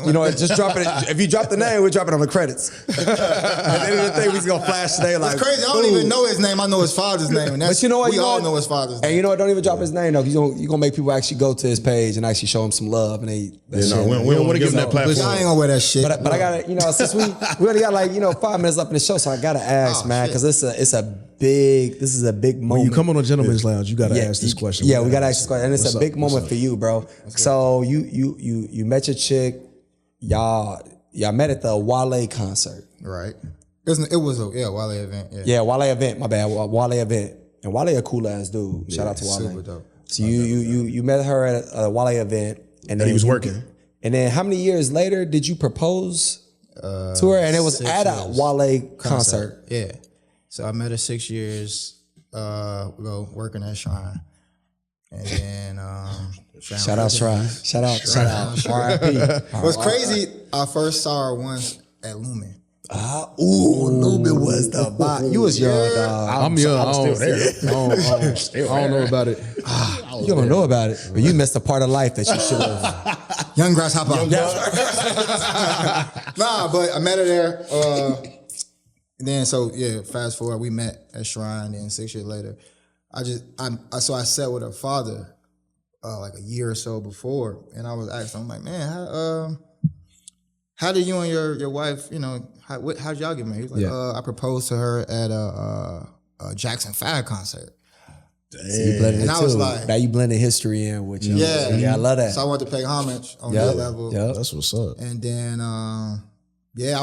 You know, just drop it. If you drop the name, we drop it on the credits. At the end of the thing, we just gonna flash today. Like, it's crazy. I don't even know his name. I know his father's name. And that's, But you know what? We all know his father's name. And you know what? Don't even drop his name though. You're gonna make people actually go to his page and actually show him some love. And We don't want to give him that platform. I ain't gonna wear that shit. But I gotta, since we only got like 5 minutes left in the show, so I gotta ask, man, because this is a big moment. When you come on a gentleman's lounge, you gotta ask this question. Yeah, we gotta ask this question, and it's What's a big up? moment What's for you, bro. So you met your chick, y'all met at the Wale concert, Right. It was a Wale event. Yeah, Wale event. My bad, Wale event, and Wale a cool ass dude. Shout out to Wale. Super dope. So you met her at a Wale event, and then he was working. And then how many years later did you propose to her? And it was 6 at a years. Wale concert. Yeah. So I met her 6 years ago working at Shrine. And then Shout out Shrine. Shout out R.I.P. What's crazy, I first saw her once at Lumen. Lumen was the vibe. You was young, dog. I'm young. I was still there. I don't know about it. You don't know about it, but you missed a part of life that you should have. Young grasshopper. Nah, but I met her there. And then fast forward, we met at Shrine. Then 6 years later, I sat with her father like a year or so before, and I was asking, I'm like, man, how did you and your wife, how'd y'all get married? He was like, I proposed to her at a Jackson 5 concert. So you blended And it I was too. like- Now you blended history in with you. Yeah. I love that. So I wanted to pay homage on that level. Yeah. That's what's up. And then, I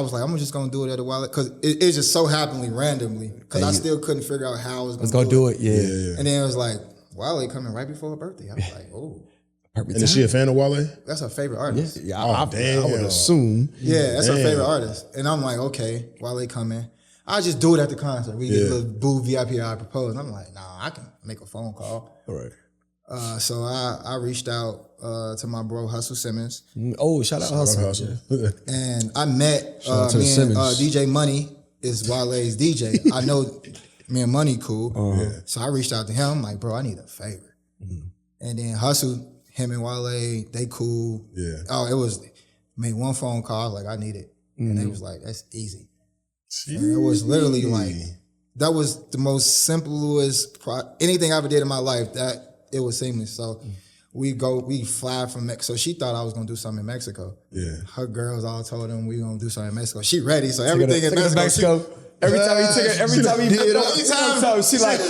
was like, I'm just gonna do it at a while because it just so happened randomly because I still couldn't figure out how I was Let's gonna go do it. Yeah. And then it was like, Wale coming right before her birthday. I was like, oh, Perfect And is she a fan of Wale? that's her favorite artist. Yeah, I would assume. Yeah, that's her favorite artist. And I'm like, okay, Wale coming. I just do it at the concert. We get a little boo VIP I propose. And I'm like, nah, I can make a phone call. All right. So I reached out to my bro Hustle Simmons. Oh, shout out Hustle. And I met out to the me and Simmons. DJ Money is Wale's DJ. I know me and Money cool. So I reached out to him. I'm like, bro, I need a favor. And then Hustle, him and Wale, they cool. Yeah. Oh, it was, made one phone call, like, I need it. And they was like, that's easy. And it was literally like, that was the most simplest, anything I ever did in my life, that it was seamless. So we fly from Mexico. So she thought I was going to do something in Mexico. Yeah. Her girls all told him we going to do something in Mexico. She ready. So everything in Mexico. Every time he took it, every time he did up, she like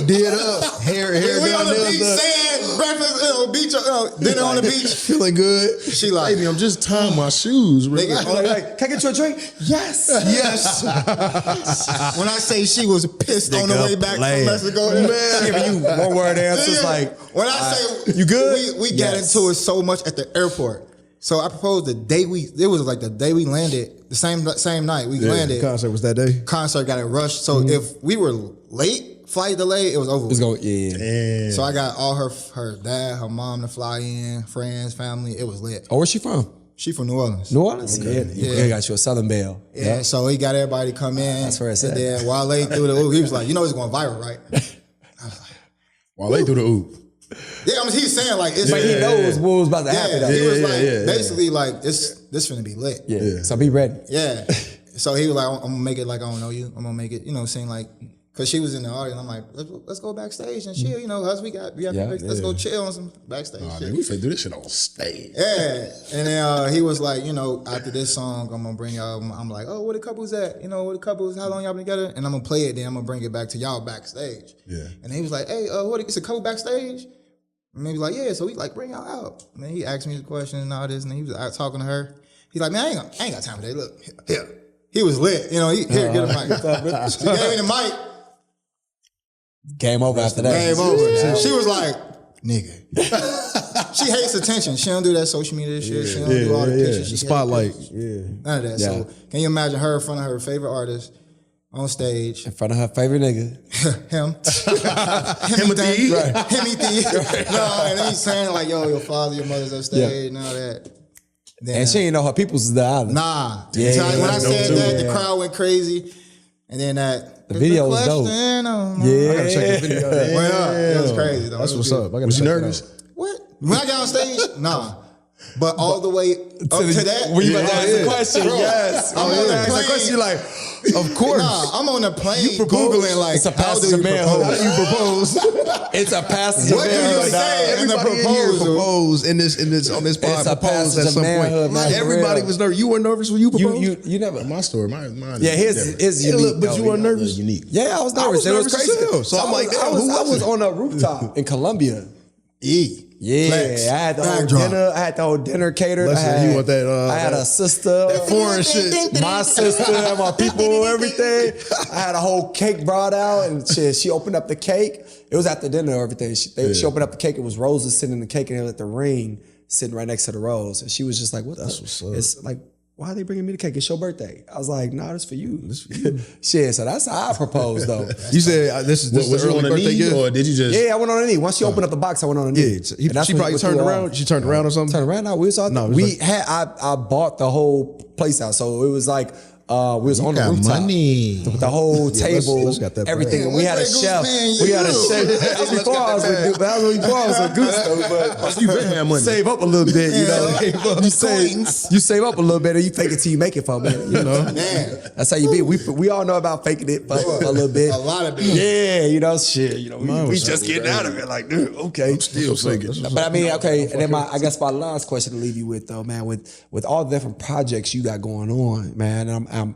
did up, hair we down on the there, beach, sand, breakfast, beach, dinner on the beach. feeling good. She like, Baby, I'm just tying my shoes. Relax. like, can I get you a drink? Yes. yes. When I say she was pissed on the way back from Mexico, Man, giving you one word answers like, when I say you good? we got into it so much at the airport. So I proposed it was like the day we landed, the same night we landed. Concert was that day. Concert got it rushed. So if we were late, flight delay, it was over. It's going, yeah. So I got all her dad, her mom to fly in, friends, family. It was lit. Oh, where's she from? She from New Orleans. New Orleans? Okay. Yeah, got you a Southern Belle. Yeah, so he got everybody to come in. That's where it's at. And then Wale threw the oop. He was like, you know it's going viral, right? Wale threw the oop. Yeah, I mean, he's saying like it's But he knows what was about to happen. Yeah, he was like basically like this finna be lit. Yeah. So be ready. Yeah. So he was like, I'm gonna make it like I don't know you. I'm gonna make it, seem like, cause she was in the audience. I'm like, let's go backstage and chill. Cause we got let's go chill on some backstage shit. Man, we finna do this shit on stage. Yeah. And then he was like, after this song, I'm gonna bring y'all. I'm like, oh, where the couples at? Where the couples? How long y'all been together? And I'm gonna play it. Then I'm gonna bring it back to y'all backstage. Yeah. And he was like, hey, it's a couple backstage. And he was like, yeah. So we like bring y'all out. And then he asked me the question and all this, and he was out talking to her. He's like, man, I ain't got time today. Look, here. He was lit. Here, get a mic. She gave me the mic. Game over after that. Game over. Yeah. She was like, nigga. She hates attention. She don't do that social media shit. She don't do all the pictures. The spotlight. None of that. Yeah. So can you imagine her in front of her favorite artist on stage? In front of her favorite nigga. Him. Timothy. Right. Timothy. No, and he's saying like, yo, your father, your mother's upstage and all that. Then, and she ain't know her people's is the island. Nah. Yeah, when I said that, the crowd went crazy. And then that. The video was dope. I gotta check the video. It was crazy though. That's what's up. Was you nervous? What? When I got on stage? Nah. But all the way up to that. Were you about to ask the question? Bro, yes. I'm on the plane. question. You're like, of course. Nah, I'm on the plane Googling like, it's a passenger manhood. How do you propose? It's a passenger manhood. What do you say? Everybody in here proposed on this pod. It's a proposed at some manhood, point. Everybody was nervous. You weren't nervous when you proposed? You never. My story, mine. Yeah, his unique. But you weren't nervous? Unique. Yeah, I was nervous. It was crazy. So I'm like, I was on a rooftop in Colombia. Yeah, Flex. I had the whole dinner catered. Listen, you want that? I had a sister, that foreign shit. My sister, my people, everything. I had a whole cake brought out, and she opened up the cake. It was after dinner, everything. She opened up the cake. It was roses sitting in the cake, and it was the ring sitting right next to the rose. And she was just like, "What? That's what's up." It's like, why are they bringing me the cake? It's your birthday. I was like, nah, this for you. This for you. Shit, so that's how I proposed though. You said this is was the you on early a birthday knee, gift? or did you just? Yeah, I went on a knee. Once she opened up the box, I went on a knee. Yeah, she probably turned around. She turned around or something. Turned around. No, we was all. No, I bought the whole place out, so it was like. We was on the rooftop. Money. The whole table, let's got that everything. We had a chef. We had a chef. That was before I was with Goose though. But You better have money. Save up a little bit, you know. You save up a little bit, and you fake it till you make it for a minute, you know. That's how you be. We all know about faking it for a little bit. A lot of people. Yeah, you know, shit. You know, we just getting out of it. Like, dude, okay, I'm still faking. But I mean, okay. And then I guess my last question to leave you with though, man, with all the different projects you got going on, man, I'm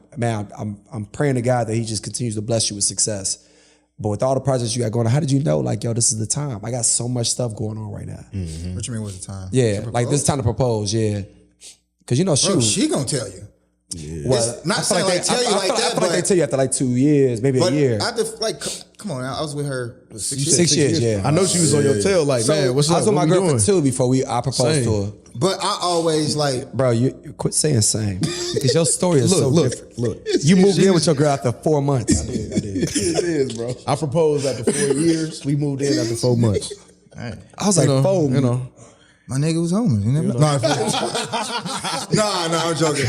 praying to God that He just continues to bless you with success. But with all the projects you got going on, how did you know, like, yo, this is the time? I got so much stuff going on right now. Mm-hmm. What you mean, what's the time? Yeah, like this time to propose. Yeah, because you know, shoot, bro, she gonna tell you. Yeah. Well, it's not saying like tell you like that. I feel like they tell you after like 2 years, maybe a year. After like, come on, I was with her 6 years. 6 years, yeah. I know she was on your tail, like, man, what's up? I was with my girl for 2 before I proposed to her. But I always like, bro, you quit saying same because your story is different. Look, you moved in with your girl after 4 months. I did. It is, bro. I proposed after 4 years. We moved in after 4 months. I was like, 4, you know. My nigga was homeless. You never. No, I'm joking.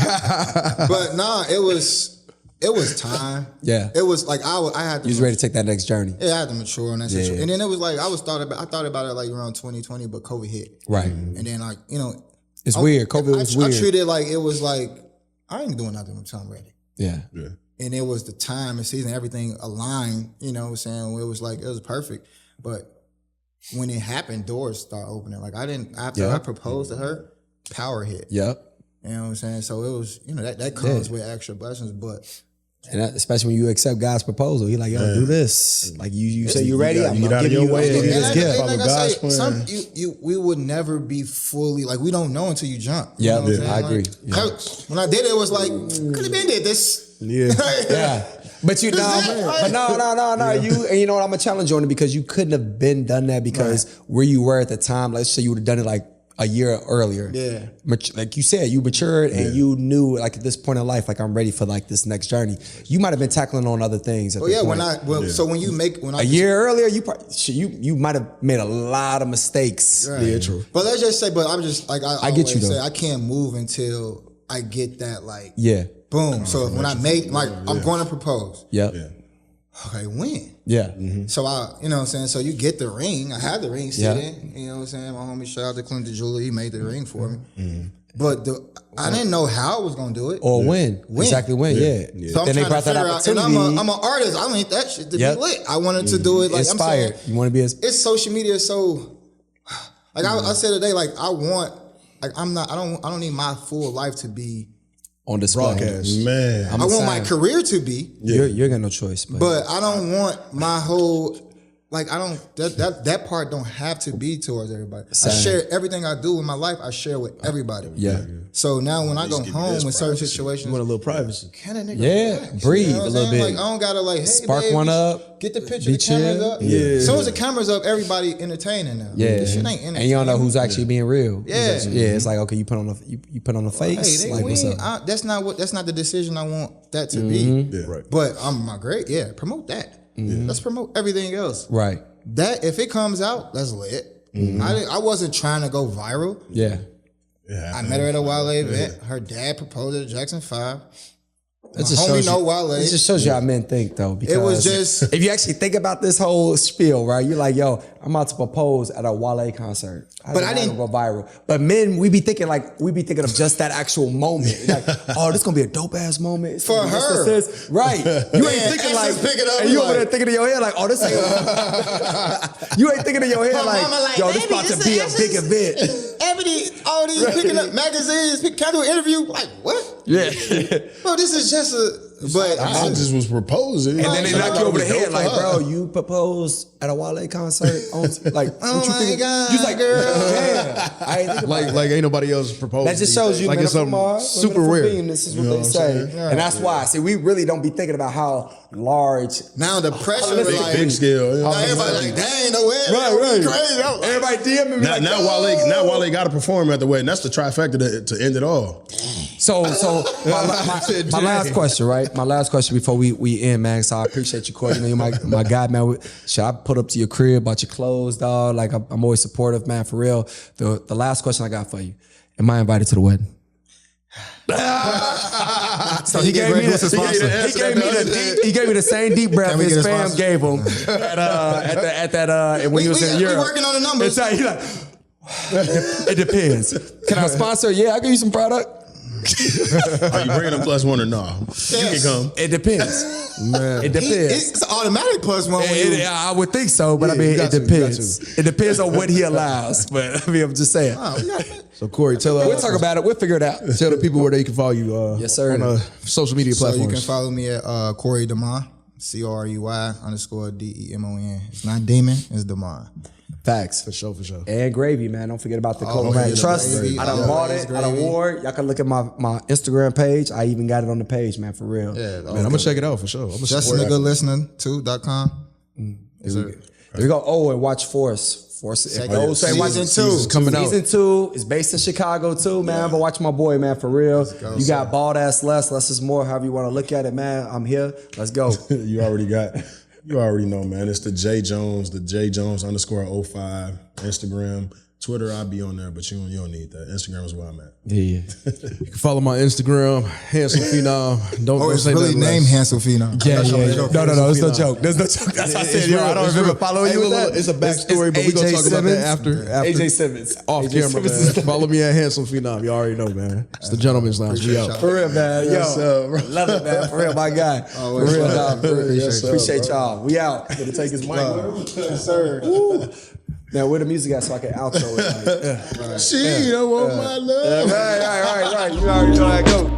But nah, it was time. Yeah, it was like I had to. You was ready to take that next journey. Yeah, I had to mature on that situation. And then it was like I thought about it like around 2020, but COVID hit. Right. And then like it's weird. COVID was weird. I treated it like it was like I ain't doing nothing until I'm ready. Yeah. And it was the time and season, everything aligned. You know what I'm saying? It was perfect, but. When it happened, doors start opening. Like I proposed to her, power hit. Yep. You know what I'm saying? So it was, that comes with extra blessings, but And especially when you accept God's proposal, He like, yo, do this. Like you say you ready, I'm get out gonna of give your you way. this gift. Follow God's plan. We would never be fully like we don't know until you jump. Yeah, you know I agree. When I did it, it was like could have been did this. Yeah. Yeah. But you no. You know what? I'm gonna challenge you on it because you couldn't have done that because where you were at the time. Let's say you would have done it like a year earlier. Yeah. Like you said, you matured and you knew like at this point in life, like I'm ready for like this next journey. You might have been tackling on other things. So when you make a year earlier, you might have made a lot of mistakes. Right. Yeah, true. But let's just say, but I'm just like I get you though. say I can't move until I get that like boom. So when I make like I'm going to propose. Yep. Yeah. Okay, when? Yeah. So you know what I'm saying? So you get the ring. I had the ring sitting. You know what I'm saying? My homie, shout out to Clint DeJulia, he made the ring for me. But I didn't know how I was gonna do it. Or when. Exactly when, So I'm trying to figure out, and I'm an artist. I need that shit to be lit. I wanted to do it like inspired. I'm saying. You want to be it's social media so like I said today, like I don't need my full life to be on display. Broadcast. Man. I want my career to be. You got no choice. But I don't want my whole like I don't that part don't have to be towards everybody. I share everything I do in my life, I share with everybody. Yeah. So now when I go home in certain situations, you want a little privacy. Can a nigga breathe you know a little bit. Like I don't gotta like, hey, spark babe, one up. Get the picture, the camera's up. Yeah. As soon as the camera's up, everybody entertaining now. Yeah. This shit ain't entertaining. And you don't know who's actually being real. Yeah. It's like, okay, you put on the face. Hey, like what's up? That's not the decision I want that to be. Yeah. Right. But I'm promote that. Let's promote everything else. Right. That if it comes out, that's lit. I wasn't trying to go viral. Yeah. I met her at a Wale event. Her dad proposed at Jackson 5. It just shows you how men think, though. Because it was just if you actually think about this whole spiel, right? You're like, yo, I'm about to propose at a Wale concert. I didn't go viral. But men, we be thinking of just that actual moment. Like, oh, this gonna be a dope ass moment for her, right? You ain't thinking like, and you over there thinking in your head like, oh, this ain't. You ain't thinking in your head like, yo, this about to be a big event. All these picking up magazines, can I do an interview? Like what? Yeah, bro, this is just a. But I just was proposing, and then they knock you over the head, like, bro, you proposed at a Wale concert. Like, oh what you my think? God, you like, damn, I ain't think about like ain't nobody else proposing. That just shows you, like it's something super rare. This is what they say, and that's why. See, we really don't be thinking about how large. Now the pressure is like big scale. Now everybody like, dang, no way, right. Crazy. Everybody DMing me now Wale got to perform at the wedding. That's the trifecta to end it all. So my last question, right? My last question before we end, man. So I appreciate you, Corey. You know, you're my guy, man. Should I put up to your crib about your clothes, dog? Like I'm always supportive, man. For real. The last question I got for you: am I invited to the wedding? So he gave me the same deep breath his fam gave him at that when he was in Europe. We working on the numbers. He's like, it depends. Can I sponsor? Yeah, I'll give you some product. Are you bringing a +1 or no? You can come. It depends. Man. It depends. It's automatic +1. I would think so, but I mean, it depends. It depends on what he allows. But I mean, I'm just saying. So Corey, we'll talk about it. We'll figure it out. Tell the people where they can follow you. Yes, sir. On social media platforms. So you can follow me at Corey Demon, CORUY_DEMON. It's not Demon, it's Demon. Facts. For sure. And GRÉVYI, man. Don't forget about the Clothing Brand. Trust. I done bought it. I done wore it. Y'all can look at my Instagram page. I even got it on the page, man, for real. Yeah, man, I'm going to check it out for sure. JustNiggaListening2.com. There we go. Oh, and watch Force. Season 2 coming out. Season 2 is based in Chicago too, man. But watch my boy, man, for real. You got Bald Ass Less is more, however you want to look at it, man. I'm here. Let's go. You already know, man. It's the J Jones _05 Instagram. Twitter, I'll be on there, but you don't need that. Instagram is where I'm at. Yeah. You can follow my Instagram, Handsome Phenom. Don't it's say really named Handsome Phenom. Yeah. No, it's no joke. There's no joke. That's what I said. I don't remember following you with that. It's a backstory, but we're going to talk about that after AJ Simmons. Off camera, man. Follow me at Handsome Phenom. You already know, man. It's the Gentleman's Lounge. We out. For real, man. Yo, love it, man. For real, my guy. For real, dog. Appreciate y'all. We out. Gonna take his mic. Yes, sir. Now, where the music at so I can outro it? She don't want my love. Right. You already know how it goes.